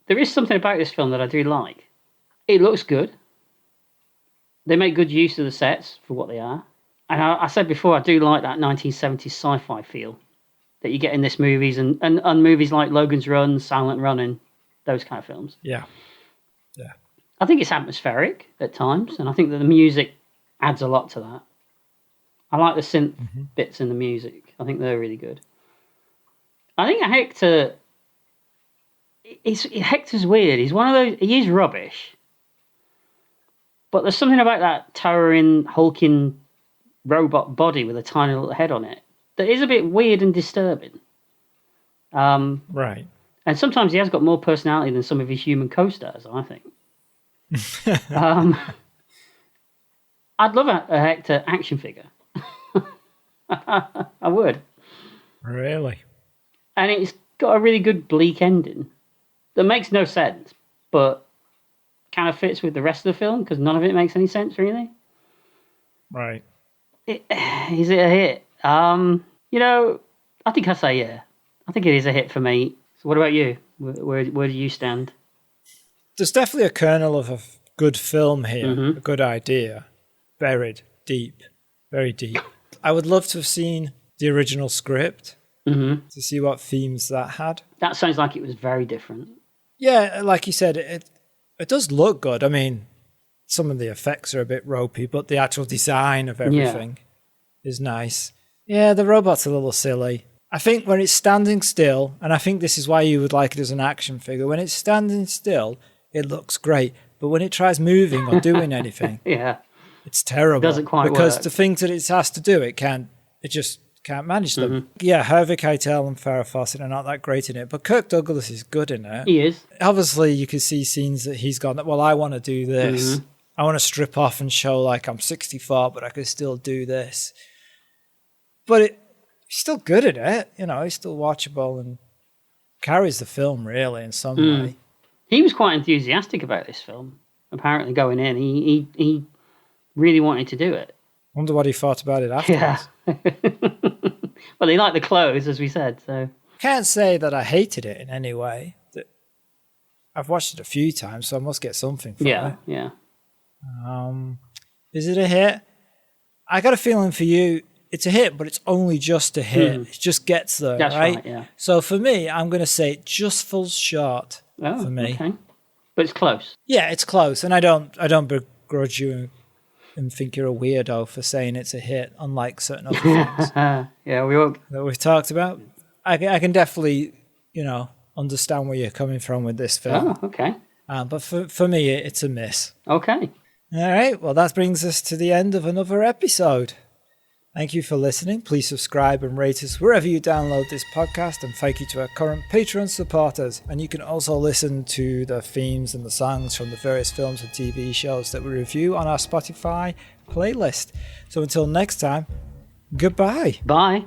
there is something about this film that I do like. It looks good. They make good use of the sets for what they are. And I said before, I do like that 1970s sci-fi feel that you get in this movies and movies like Logan's Run, Silent Running, those kind of films. Yeah. Yeah. I think it's atmospheric at times, and I think that the music adds a lot to that. I like the synth bits in the music. I think they're really good. I think Hector's weird. He's one of those. He is rubbish, but there's something about that towering, hulking robot body with a tiny little head on it that is a bit weird and disturbing. Right. And sometimes he has got more personality than some of his human co-stars, I think. I'd love a Hector action figure. I would. Really? And it's got a really good bleak ending that makes no sense, but kind of fits with the rest of the film because none of it makes any sense, really. Right. Is it a hit? I think I say yeah. I think it is a hit for me. So what about you? Where do you stand? There's definitely a kernel of a good film here, a good idea, buried deep, very deep. I would love to have seen the original script to see what themes that had. That sounds like it was very different. Yeah, like you said, it does look good. I mean, some of the effects are a bit ropey, but the actual design of everything is nice. Yeah, the robot's a little silly. I think when it's standing still, and I think this is why you would like it as an action figure, when it's standing still, it looks great. But when it tries moving or doing anything, it's terrible. Doesn't quite because work. the things that it has to do, it just can't manage them. Yeah, Harvey Keitel and Farrah Fawcett are not that great in it, but Kirk Douglas is good in it. He is. Obviously, you can see scenes that he's gone, well, I want to do this. I want to strip off and show like I'm 64, but I can still do this. But he's still good at it. He's still watchable and carries the film, really, in some way. He was quite enthusiastic about this film, apparently, going in. He really wanted to do it. Wonder what he thought about it afterwards. Yeah. Well, he liked the clothes, as we said, so... Can't say that I hated it in any way. I've watched it a few times, so I must get something from it. Yeah. Is it a hit? I got a feeling for you, it's a hit, but it's only just a hit. It just gets there, That's right? Yeah. So for me, I'm going to say it just falls short for me. Okay. But it's close. Yeah, it's close, and I don't begrudge you and think you're a weirdo for saying it's a hit, unlike certain other things Yeah, we won't. that we've talked about. I can definitely, understand where you're coming from with this film. Oh, okay. But for me, it's a miss. Okay. All right, well, that brings us to the end of another episode. Thank you for listening. Please subscribe and rate us wherever you download this podcast. And thank you to our current Patreon supporters. And you can also listen to the themes and the songs from the various films and TV shows that we review on our Spotify playlist. So until next time, goodbye. Bye.